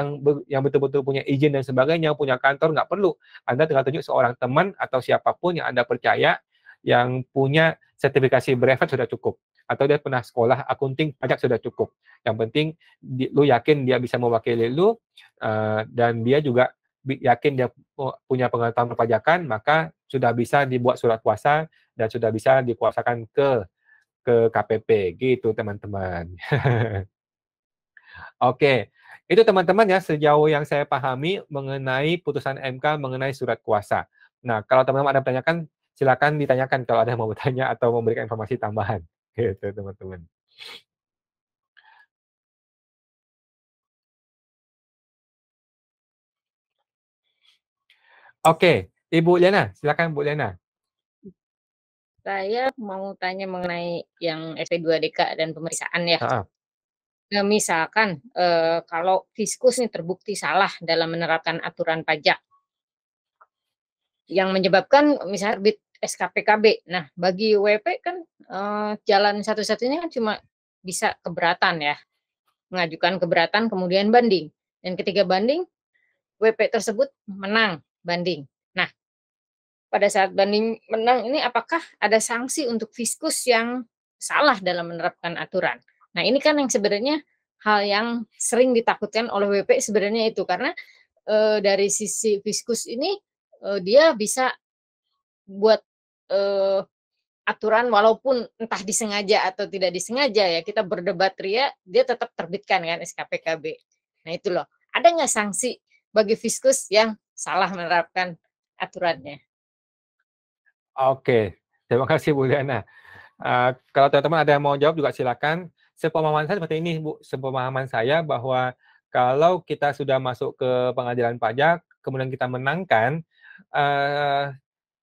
A: yang betul-betul punya izin dan sebagainya, punya kantor, nggak perlu. Anda tinggal tunjuk seorang teman atau siapapun yang Anda percaya, yang punya sertifikasi brevet sudah cukup. Atau dia pernah sekolah akunting pajak sudah cukup. Yang penting lu yakin dia bisa mewakili lu, dan dia juga yakin dia punya pengetahuan perpajakan, maka sudah bisa dibuat surat kuasa dan sudah bisa dikuasakan ke KPP gitu teman-teman. Oke, itu teman-teman ya sejauh yang saya pahami mengenai putusan MK mengenai surat kuasa. Nah, kalau teman-teman ada pertanyaan, silakan ditanyakan kalau ada yang mau bertanya atau memberikan informasi tambahan. Gitu teman-teman. Oke, Ibu Liana, silakan Bu Liana.
B: Saya mau tanya mengenai yang SP2DK dan pemeriksaan ya.
A: Heeh.
B: Nah, misalkan kalau Fiskus nih terbukti salah dalam menerapkan aturan pajak yang menyebabkan misalnya terbit SKPKB. Nah, bagi WP kan jalan satu-satunya kan cuma bisa keberatan ya, mengajukan keberatan kemudian banding. Dan ketika banding, WP tersebut menang banding. Nah, pada saat banding menang ini apakah ada sanksi untuk Fiskus yang salah dalam menerapkan aturan? Nah, ini kan yang sebenarnya hal yang sering ditakutkan oleh WP sebenarnya itu karena dari sisi Fiskus ini dia bisa buat aturan walaupun entah disengaja atau tidak disengaja ya kita berdebat ria dia tetap terbitkan kan SKPKB. Nah itu loh, ada nggak sanksi bagi Fiskus yang salah menerapkan aturannya?
A: Oke, terima kasih Bu Liana. Kalau teman-teman ada yang mau jawab juga silakan. Sepemahaman saya seperti ini, Bu. Sepemahaman saya bahwa kalau kita sudah masuk ke pengadilan pajak, kemudian kita menangkan,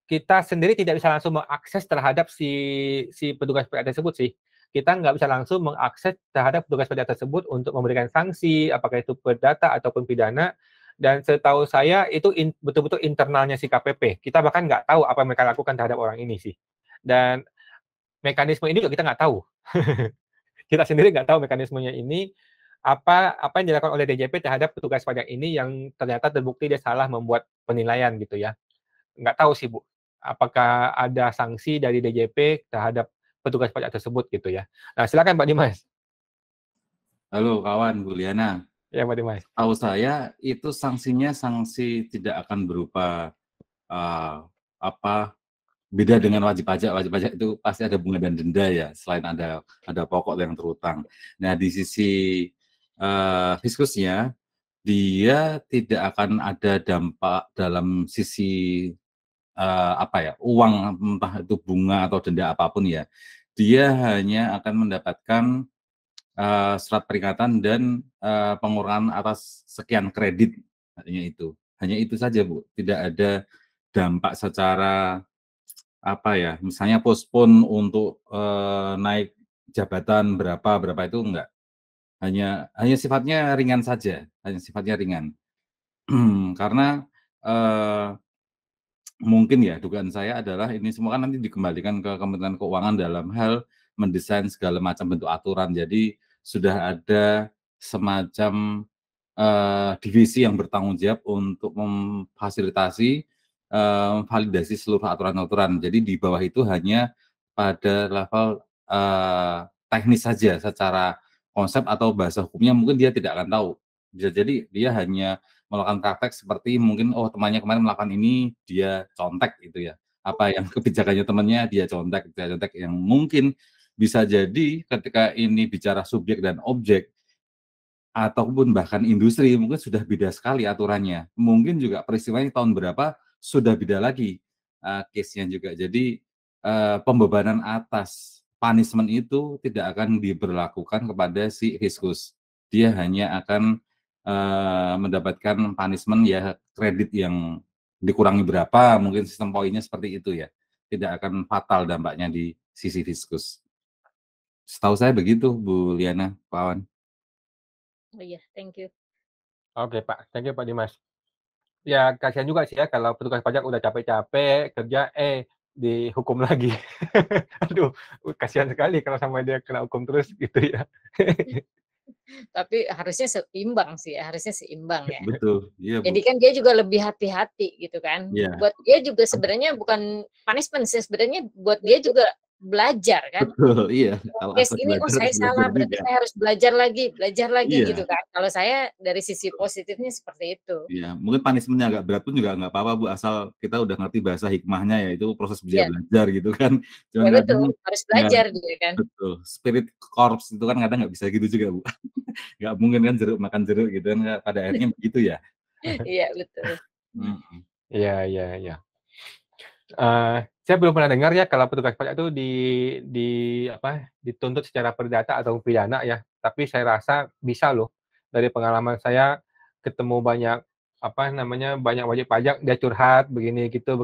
A: kita sendiri tidak bisa langsung mengakses terhadap si petugas pajak tersebut sih. Kita nggak bisa langsung mengakses terhadap petugas pajak tersebut untuk memberikan sanksi, apakah itu perdata ataupun pidana. Dan setahu saya itu betul-betul internalnya si KPP. Kita bahkan nggak tahu apa yang mereka lakukan terhadap orang ini sih. Dan mekanisme ini juga kita nggak tahu. Kita sendiri nggak tahu mekanismenya ini apa yang dilakukan oleh DJP terhadap petugas pajak ini yang ternyata terbukti dia salah membuat penilaian gitu ya. Nggak tahu sih Bu, apakah ada sanksi dari DJP terhadap petugas pajak tersebut gitu ya. Nah silakan Pak Dimas.
C: Halo kawan, Bu Liana.
A: Ya Pak Dimas.
C: Tahu saya itu sanksinya sanksi tidak akan berupa beda dengan wajib pajak. Wajib pajak itu pasti ada bunga dan denda ya, selain ada pokok yang terutang. Nah di sisi fiskusnya dia tidak akan ada dampak dalam sisi uang, entah itu bunga atau denda apapun ya. Dia hanya akan mendapatkan surat peringatan dan pengurangan atas sekian kredit, hanya itu saja Bu. Tidak ada dampak secara misalnya postpone untuk naik jabatan berapa itu enggak. Hanya sifatnya ringan saja, karena mungkin ya dugaan saya adalah ini semua kan nanti dikembalikan ke Kementerian Keuangan dalam hal mendesain segala macam bentuk aturan. Jadi sudah ada semacam divisi yang bertanggung jawab untuk memfasilitasi validasi seluruh aturan-aturan. Jadi di bawah itu hanya pada level teknis saja, secara konsep atau bahasa hukumnya mungkin dia tidak akan tahu. Bisa jadi dia hanya melakukan praktek seperti mungkin temannya kemarin melakukan ini dia contek gitu ya. Apa yang kebijakannya temannya dia contek yang mungkin bisa jadi ketika ini bicara subjek dan objek ataupun bahkan industri mungkin sudah beda sekali aturannya. Mungkin juga peristiwanya tahun berapa sudah beda lagi case-nya juga. Jadi pembebanan atas punishment itu tidak akan diberlakukan kepada si fiskus. Dia hanya akan mendapatkan punishment ya kredit yang dikurangi berapa, mungkin sistem poinnya seperti itu ya. Tidak akan fatal dampaknya di sisi fiskus. Setahu saya begitu Bu Liana, Pak Awan.
B: Oh iya, thank you.
A: Oke Pak, thank you Pak Dimas. Ya kasihan juga sih ya kalau petugas pajak udah capek-capek kerja dihukum lagi. Aduh, kasihan sekali kalau sampai dia kena hukum terus gitu ya.
B: Tapi harusnya seimbang sih ya, harusnya seimbang ya.
C: Betul, iya Bu.
B: Jadi kan dia juga lebih hati-hati gitu kan.
C: Iya.
B: Buat dia juga sebenarnya bukan punishment sih, sebenarnya buat dia juga belajar kan.
C: Betul, iya.
B: Kalau case ini saya salah, berarti saya harus belajar lagi
C: Iya.
B: gitu kan. Kalau saya dari sisi positifnya seperti itu.
C: Iya, mungkin punishment-nya agak berat pun juga nggak apa-apa Bu, asal kita udah ngerti bahasa hikmahnya ya, itu proses belajar gitu kan. Cuman
B: Ya
C: kadang
B: betul, harus belajar gitu kan.
C: Betul, spirit corps itu kan kadang nggak bisa gitu juga Bu. Nggak mungkin kan jeruk makan jeruk gitu kan, pada akhirnya begitu ya.
B: Iya betul.
A: Iya. Saya belum pernah dengar ya kalau petugas pajak itu dituntut secara perdata atau pidana ya. Tapi saya rasa bisa loh. Dari pengalaman saya ketemu banyak banyak wajib pajak dia curhat begini gitu.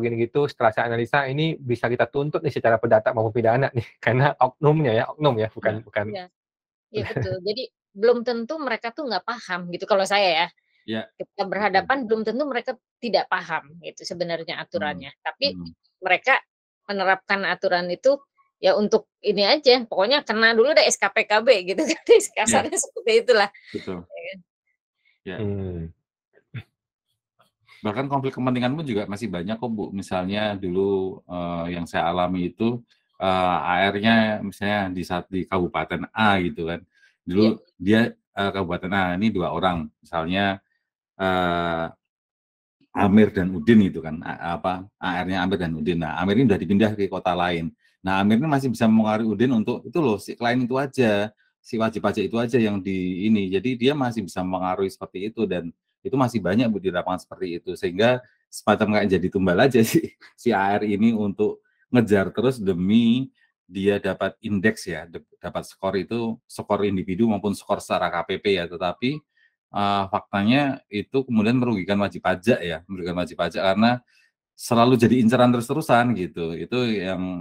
A: Setelah saya analisa ini bisa kita tuntut nih secara perdata maupun pidana nih karena oknum ya, bukan.
B: Iya betul. Jadi belum tentu mereka tuh nggak paham gitu kalau saya ya.
C: Ya.
B: Kita berhadapan belum tentu mereka tidak paham gitu sebenarnya aturannya. Tapi mereka menerapkan aturan itu ya untuk ini aja, pokoknya kena dulu deh SKPKB gitu kan, kasarnya seperti itulah.
C: Betul. Ya. Bahkan konflik kepentingan pun juga masih banyak kok Bu. Misalnya dulu yang saya alami itu AR-nya misalnya di Kabupaten A gitu kan. Dulu dia Kabupaten A ini 2 orang, misalnya Amir dan Udin itu kan, AR-nya Amir dan Udin. Nah, Amir ini sudah dipindah ke kota lain. Nah, Amir ini masih bisa mengaruhi Udin untuk itu loh, si klien itu aja, si wajib pajak itu aja yang di ini. Jadi dia masih bisa mengaruhi seperti itu dan itu masih banyak Bu di lapangan seperti itu. Sehingga semacam kayak jadi tumbal aja si AR ini untuk ngejar terus demi dia dapat indeks ya, dapat skor itu skor individu maupun skor secara KPP ya, tetapi faktanya itu kemudian merugikan wajib pajak ya, merugikan wajib pajak karena selalu jadi inceran terus-terusan gitu. Itu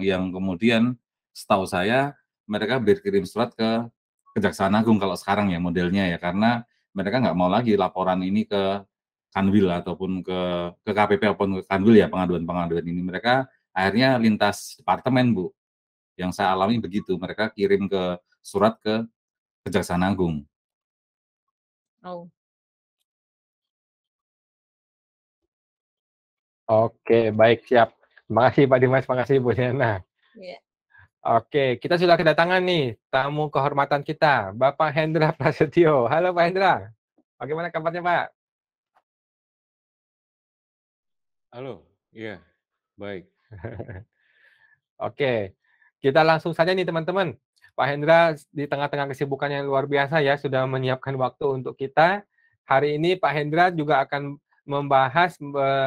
C: yang kemudian setahu saya mereka berkirim surat ke Kejaksaan Agung kalau sekarang ya modelnya ya, karena mereka nggak mau lagi laporan ini ke Kanwil ataupun ke KPP ataupun ke Kanwil ya, pengaduan-pengaduan ini. Mereka akhirnya lintas departemen, Bu. Yang saya alami begitu, mereka kirim surat ke Kejaksaan Agung.
B: Oh.
A: Oke, baik, siap. Terima kasih Pak Dimas, terima kasih Bu Diana.
B: Iya.
A: Oke, kita sudah kedatangan nih tamu kehormatan kita, Bapak Hendra Prasetyo. Halo Pak Hendra, bagaimana kabarnya Pak?
D: Halo, iya, baik.
A: Oke, kita langsung saja nih teman-teman. Pak Hendra di tengah-tengah kesibukannya yang luar biasa ya, sudah menyiapkan waktu untuk kita. Hari ini Pak Hendra juga akan membahas,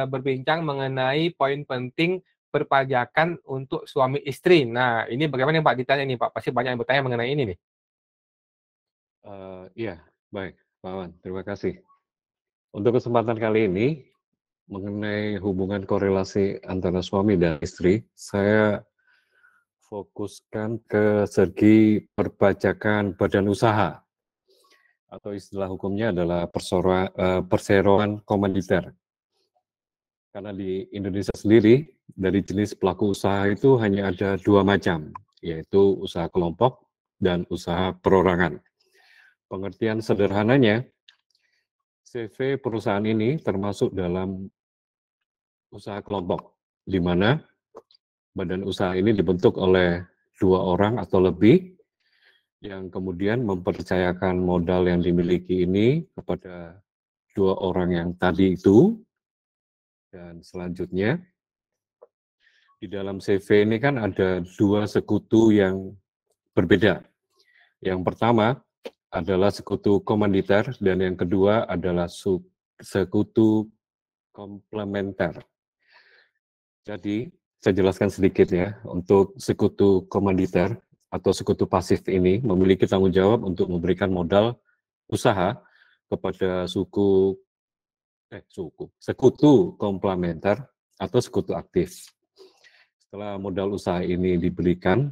A: berbincang mengenai poin penting perpajakan untuk suami istri. Nah, ini bagaimana Pak ditanya nih Pak? Pasti banyak yang bertanya mengenai ini nih.
D: Iya, baik, Pak Wan, terima kasih. Untuk kesempatan kali ini, mengenai hubungan korelasi antara suami dan istri, saya fokuskan ke segi perpajakan badan usaha, atau istilah hukumnya adalah perseroan komanditer. Karena di Indonesia sendiri, dari jenis pelaku usaha itu hanya ada dua macam, yaitu usaha kelompok dan usaha perorangan. Pengertian sederhananya, CV perusahaan ini termasuk dalam usaha kelompok, di mana badan usaha ini dibentuk oleh dua orang atau lebih, yang kemudian mempercayakan modal yang dimiliki ini kepada dua orang yang tadi itu, dan selanjutnya di dalam CV ini kan ada dua sekutu yang berbeda. Yang pertama adalah sekutu komanditer dan yang kedua adalah sekutu komplementer. Jadi, saya jelaskan sedikit ya, untuk sekutu komanditer atau sekutu pasif ini memiliki tanggung jawab untuk memberikan modal usaha kepada sekutu komplementer atau sekutu aktif. Setelah modal usaha ini diberikan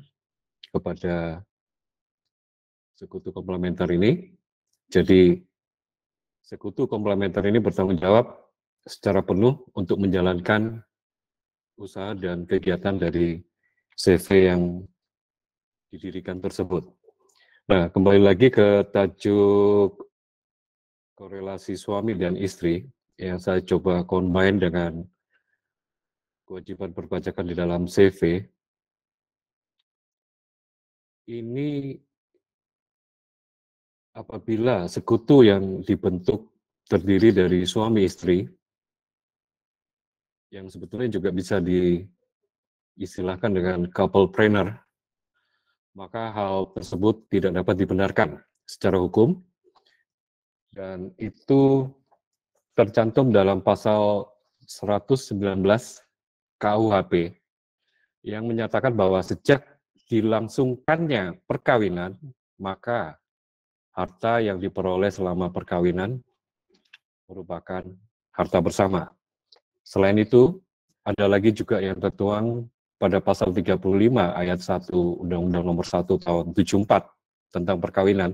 D: kepada sekutu komplementer ini, jadi sekutu komplementer ini bertanggung jawab secara penuh untuk menjalankan usaha dan kegiatan dari CV yang didirikan tersebut. Nah, kembali lagi ke tajuk korelasi suami dan istri yang saya coba combine dengan kewajiban perpajakan di dalam CV. Ini apabila sekutu yang dibentuk terdiri dari suami istri, yang sebetulnya juga bisa diistilahkan dengan couplepreneur, maka hal tersebut tidak dapat dibenarkan secara hukum, dan itu tercantum dalam pasal 119 KUHP yang menyatakan bahwa sejak dilangsungkannya perkawinan, maka harta yang diperoleh selama perkawinan merupakan harta bersama. Selain itu, ada lagi juga yang tertuang pada pasal 35 ayat 1 Undang-Undang Nomor 1 Tahun 74 tentang perkawinan,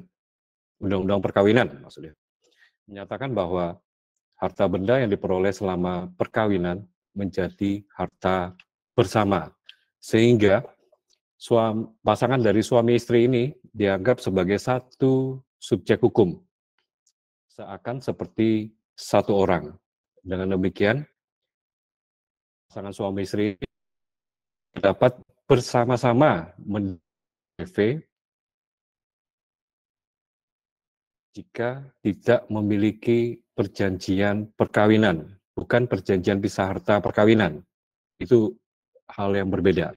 D: Undang-Undang Perkawinan maksudnya, menyatakan bahwa harta benda yang diperoleh selama perkawinan menjadi harta bersama. Sehingga pasangan dari suami istri ini dianggap sebagai satu subjek hukum, seakan seperti satu orang. Dengan demikian, pasangan suami istri dapat bersama-sama men-CV jika tidak memiliki perjanjian perkawinan, bukan perjanjian pisah harta perkawinan. Itu hal yang berbeda.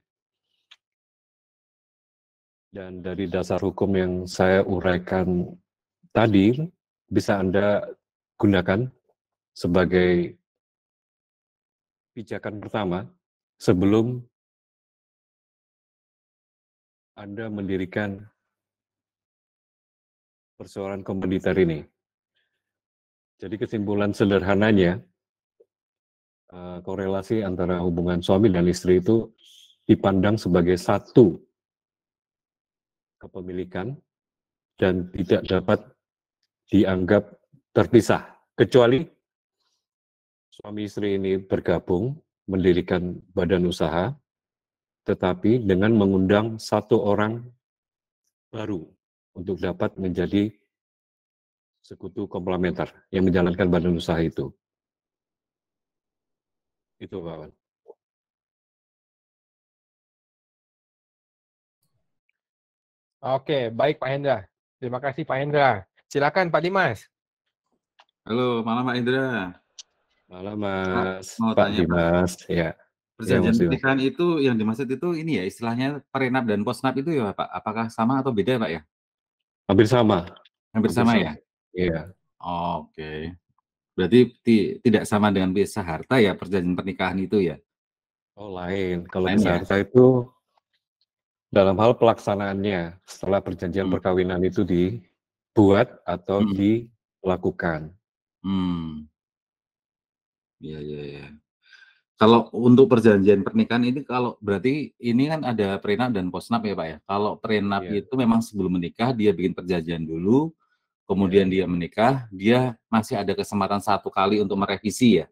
D: Dan dari dasar hukum yang saya uraikan tadi, bisa Anda gunakan sebagai pijakan pertama sebelum Anda mendirikan perseorangan komunitas ini. Jadi kesimpulan sederhananya, korelasi antara hubungan suami dan istri itu dipandang sebagai satu kepemilikan dan tidak dapat dianggap terpisah, kecuali suami istri ini bergabung mendirikan badan usaha, tetapi dengan mengundang satu orang baru untuk dapat menjadi sekutu komplementer yang menjalankan badan usaha itu. Itu, Pak Wan.
A: Oke, baik Pak Hendra. Terima kasih Pak Hendra. Silakan Pak Dimas.
C: Halo, malam Pak Indra.
D: Malam Mas,
C: Mau
D: Pak
C: tanya, Pak.
D: Dimas. Ya,
C: Perjanjian
D: Mas Dimas.
C: pernikahan itu yang dimaksud itu ini ya istilahnya prenup dan postnup itu ya Pak? Apakah sama atau beda Pak ya?
D: Hampir sama.
C: Hampir sama ya?
D: Iya.
C: Oke. Berarti tidak sama dengan pisah harta ya perjanjian pernikahan itu ya?
D: Oh, lain. Kalau
C: Lain
D: pisah
C: ya?
D: harta itu dalam hal pelaksanaannya setelah perjanjian
C: Hmm.
D: perkawinan itu dibuat atau
C: Hmm.
D: dilakukan.
C: Iya, iya, iya. Kalau untuk perjanjian pernikahan ini kalau berarti ini kan ada prenup dan postnup ya Pak ya? Kalau prenup
D: Iya.
C: itu memang sebelum menikah dia bikin perjanjian dulu, kemudian dia menikah, dia masih ada kesempatan 1 kali untuk merevisi ya?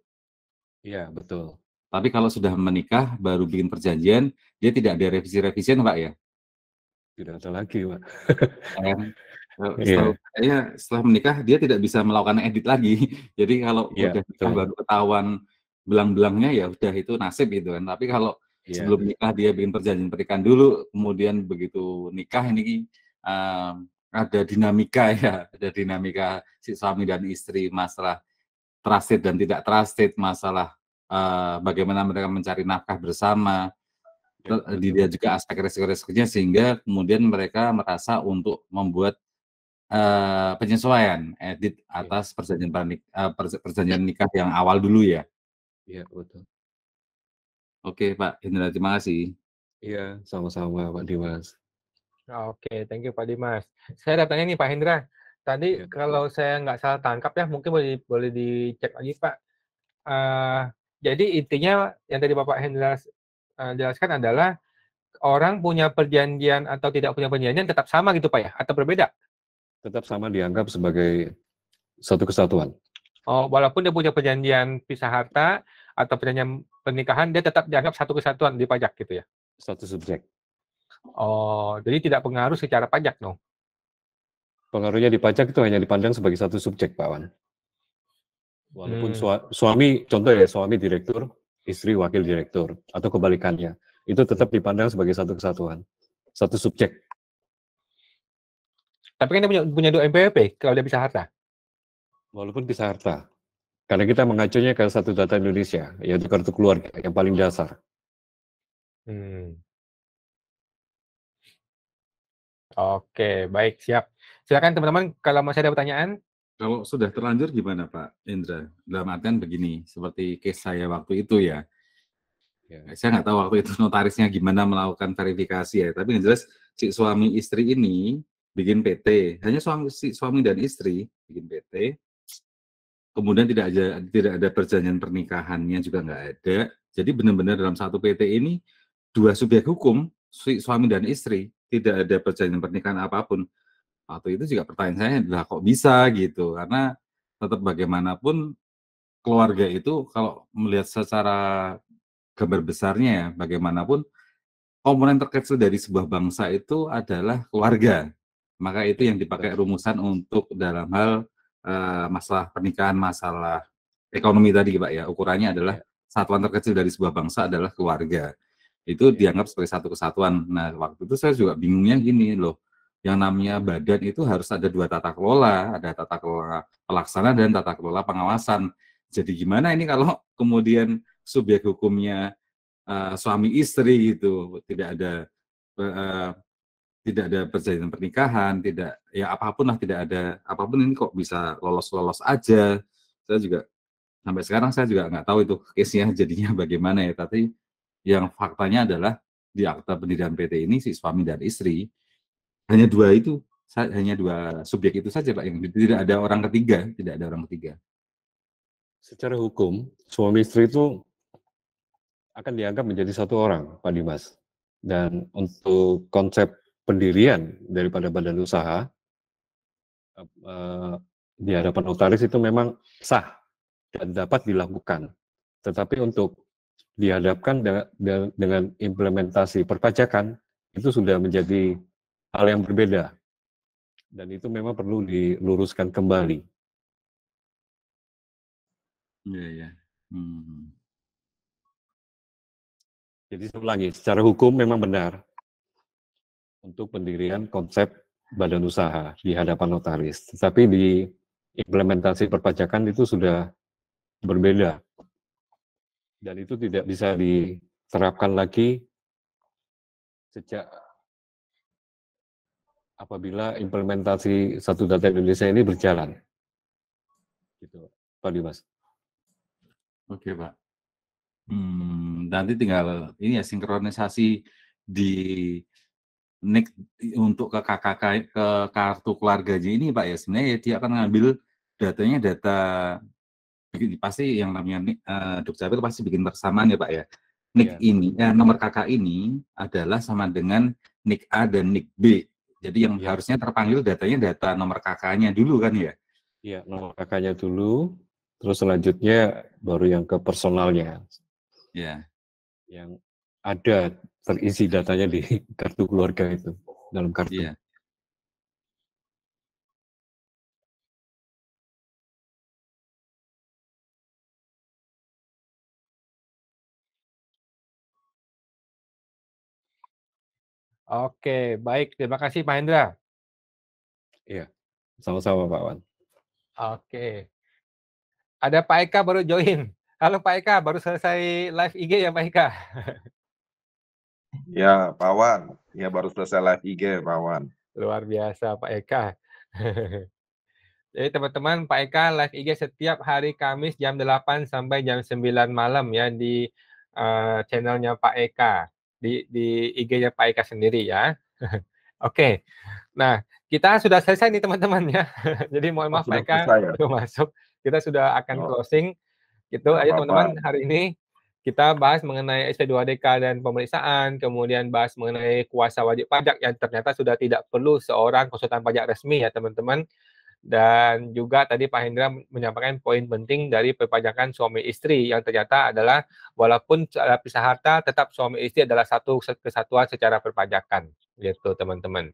D: Iya, betul.
C: Tapi kalau sudah menikah baru bikin perjanjian, dia tidak ada revisi-revisian Pak ya?
D: Tidak ada lagi, Pak.
C: Setahu saya setelah menikah dia tidak bisa melakukan edit lagi. Jadi kalau
D: Iya,
C: udah nikah
D: betul.
C: baru ketahuan belang-belangnya ya udah itu nasib gitu kan. Tapi kalau
D: Iya.
C: sebelum nikah dia bikin perjanjian pernikahan dulu, kemudian begitu nikah ini ada dinamika ya, ada dinamika si suami dan istri, masalah trusted dan tidak trusted, masalah bagaimana mereka mencari nafkah bersama.
D: Ya,
C: Dilihat juga aspek resiko-resikonya sehingga kemudian mereka merasa untuk membuat penyesuaian edit atas perjanjian nikah yang awal dulu ya?
D: Iya, betul.
C: Oke Pak Hendra, terima kasih.
D: Iya, sama-sama Pak Dimas.
A: Oke, thank you Pak Dimas. Saya ada tanya nih Pak Hendra. Tadi
D: Ya.
A: kalau saya nggak salah tangkap ya, mungkin boleh dicek lagi Pak. Jadi intinya yang tadi Bapak Hendra jelaskan adalah orang punya perjanjian atau tidak punya perjanjian tetap sama gitu Pak ya? Atau berbeda?
D: Tetap sama dianggap sebagai satu kesatuan.
A: Oh, walaupun dia punya perjanjian pisah harta atau perjanjian pernikahan, dia tetap dianggap satu kesatuan di pajak gitu ya?
D: Satu subjek.
A: Oh, jadi tidak pengaruh secara pajak dong?
D: Pengaruhnya di pajak itu hanya dipandang sebagai satu subjek, Pak Wan. Walaupun suami, contoh ya, suami direktur, istri wakil direktur, atau kebalikannya. Itu tetap dipandang sebagai satu kesatuan. Satu subjek.
A: Tapi kan dia punya 2 NPWP kalau dia pisah harta?
D: Walaupun pisah harta. Karena kita mengacunya ke satu data Indonesia, yaitu kartu keluarga yang paling dasar.
A: Oke, baik, siap. Silakan teman-teman, kalau masih ada pertanyaan.
C: Kalau sudah terlanjur gimana Pak Indra? Dalam artian begini, seperti case saya waktu itu ya. Saya nggak tahu waktu itu notarisnya gimana melakukan verifikasi ya, tapi yang jelas si suami istri ini bikin PT, hanya suami dan istri bikin PT, kemudian tidak ada perjanjian pernikahannya juga nggak ada, jadi benar-benar dalam satu PT ini 2 subjek hukum, suami dan istri, tidak ada perjanjian pernikahan apapun. Waktu itu juga pertanyaan saya adalah kok bisa gitu, karena tetap bagaimanapun keluarga itu kalau melihat secara gambar besarnya ya, bagaimanapun komponen terkecil dari sebuah bangsa itu adalah keluarga. Maka itu yang dipakai rumusan untuk dalam hal masalah pernikahan, masalah ekonomi tadi Pak ya, ukurannya adalah satuan terkecil dari sebuah bangsa adalah keluarga. Itu dianggap sebagai satu kesatuan. Nah, waktu itu saya juga bingungnya gini loh, yang namanya badan itu harus ada 2 tata kelola, ada tata kelola pelaksana dan tata kelola pengawasan. Jadi gimana ini kalau kemudian subjek hukumnya suami istri gitu, tidak ada perjanjian pernikahan, tidak ya apapun lah, tidak ada apapun, ini kok bisa lolos aja. Saya juga sampai sekarang saya juga nggak tahu itu case-nya jadinya bagaimana ya, tapi yang faktanya adalah di akta pendirian PT ini si suami dan istri, hanya dua subjek itu saja Pak, yang tidak ada orang ketiga, tidak ada orang ketiga.
D: Secara hukum, suami istri itu akan dianggap menjadi satu orang, Pak Dimas. Dan untuk konsep pendirian daripada badan usaha di hadapan notaris itu memang sah dan dapat dilakukan. Tetapi untuk dihadapkan dengan implementasi perpajakan itu sudah menjadi hal yang berbeda. Dan itu memang perlu diluruskan kembali.
C: Iya, ya.
D: Jadi saya ulangi, secara hukum memang benar untuk pendirian konsep badan usaha di hadapan notaris. Tetapi di implementasi perpajakan itu sudah berbeda. Dan itu tidak bisa diterapkan lagi sejak apabila implementasi Satu Data Indonesia ini berjalan. Gitu, Pak Dimas.
C: Oke, Pak. Nanti tinggal ini ya sinkronisasi di NIK untuk ke KKK, ke kartu keluarganya ini Pak ya. Sebenarnya dia akan ngambil datanya data pasti yang namanya Dukcapil pasti bikin persamaan ya Pak ya. NIK ini, nomor KK ini adalah sama dengan NIK A dan NIK B. Jadi yang harusnya terpanggil datanya data nomor KK-nya dulu kan ya?
D: Iya, nomor KK-nya dulu, terus selanjutnya baru yang ke personalnya.
C: Ya.
D: Yang ada terisi datanya di kartu keluarga itu, dalam kartu.
C: Iya.
A: Oke, baik. Terima kasih Pak Hendra.
D: Iya, sama-sama Pak Wan.
A: Oke. Ada Pak Eka baru join. Halo Pak Eka, baru selesai live IG ya Pak Eka?
E: Ya Pak Wan, ya baru selesai live IG Pak Wan.
A: Luar biasa Pak Eka. Jadi teman-teman, Pak Eka live IG setiap hari Kamis jam 8 sampai jam 9 malam ya di channelnya Pak Eka. Di IG-nya Pak Eka sendiri ya. Oke. Nah, kita sudah selesai nih teman-teman ya. Jadi mohon maaf Pak Eka belum masuk. Kita sudah akan closing. Gitu aja teman-teman, hari ini kita bahas mengenai SP2DK dan pemeriksaan, kemudian bahas mengenai kuasa wajib pajak yang ternyata sudah tidak perlu seorang konsultan pajak resmi ya teman-teman. Dan juga tadi Pak Hendra menyampaikan poin penting dari perpajakan suami istri yang ternyata adalah walaupun pisah harta tetap suami istri adalah satu kesatuan secara perpajakan gitu teman-teman.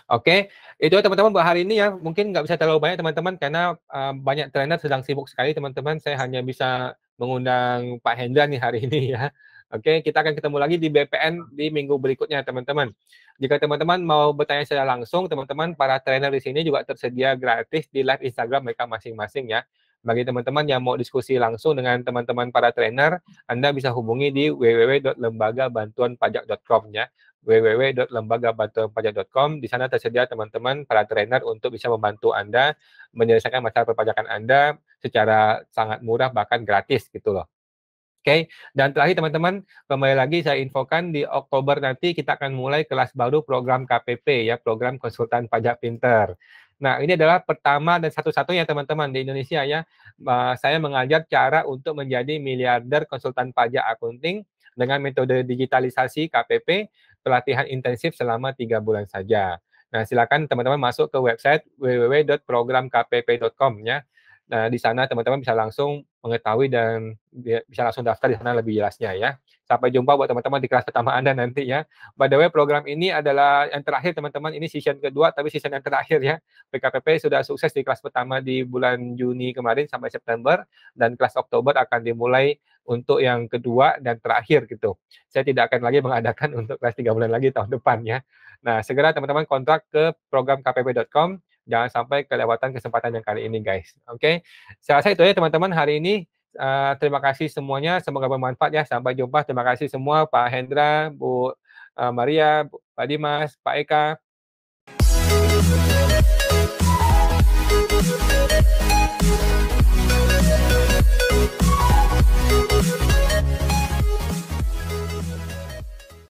A: Oke, itu teman-teman buat hari ini ya. Mungkin nggak bisa terlalu banyak teman-teman karena banyak trainer sedang sibuk sekali teman-teman. Saya hanya bisa mengundang Pak Hendra nih hari ini ya. Oke, kita akan ketemu lagi di BPN di minggu berikutnya teman-teman. Jika teman-teman mau bertanya secara langsung, teman-teman para trainer di sini juga tersedia gratis di live Instagram mereka masing-masing ya. Bagi teman-teman yang mau diskusi langsung dengan teman-teman para trainer, Anda bisa hubungi di www.lembagabantuanpajak.com ya. www.lembagabantuanpajak.com. Di sana tersedia teman-teman para trainer untuk bisa membantu Anda menyelesaikan masalah perpajakan Anda secara sangat murah bahkan gratis gitu loh. Oke, dan terakhir teman-teman, kembali lagi saya infokan di Oktober nanti kita akan mulai kelas baru program KPP ya, program konsultan pajak pinter. Nah, ini adalah pertama dan satu-satunya teman-teman di Indonesia ya. Saya mengajar cara untuk menjadi miliarder konsultan pajak akunting dengan metode digitalisasi KPP, pelatihan intensif selama 3 bulan saja. Nah, silakan teman-teman masuk ke website www.programkpp.com ya. Nah, di sana teman-teman bisa langsung mengetahui dan bisa langsung daftar di sana lebih jelasnya ya. Sampai jumpa buat teman-teman di kelas pertama Anda nanti ya. By the way, program ini adalah yang terakhir teman-teman. Ini season kedua, tapi season yang terakhir ya. PKPP sudah sukses di kelas pertama di bulan Juni kemarin sampai September. Dan kelas Oktober akan dimulai untuk yang kedua dan terakhir gitu. Saya tidak akan lagi mengadakan untuk kelas 3 bulan lagi tahun depan ya. Nah, segera teman-teman kontrak ke programkpp.com. Jangan sampai kelewatan kesempatan yang kali ini, guys. Oke, saya rasa itu ya teman-teman hari ini. Terima kasih semuanya. Semoga bermanfaat ya. Sampai jumpa. Terima kasih semua, Pak Hendra, Bu Maria, Pak Dimas, Pak Eka.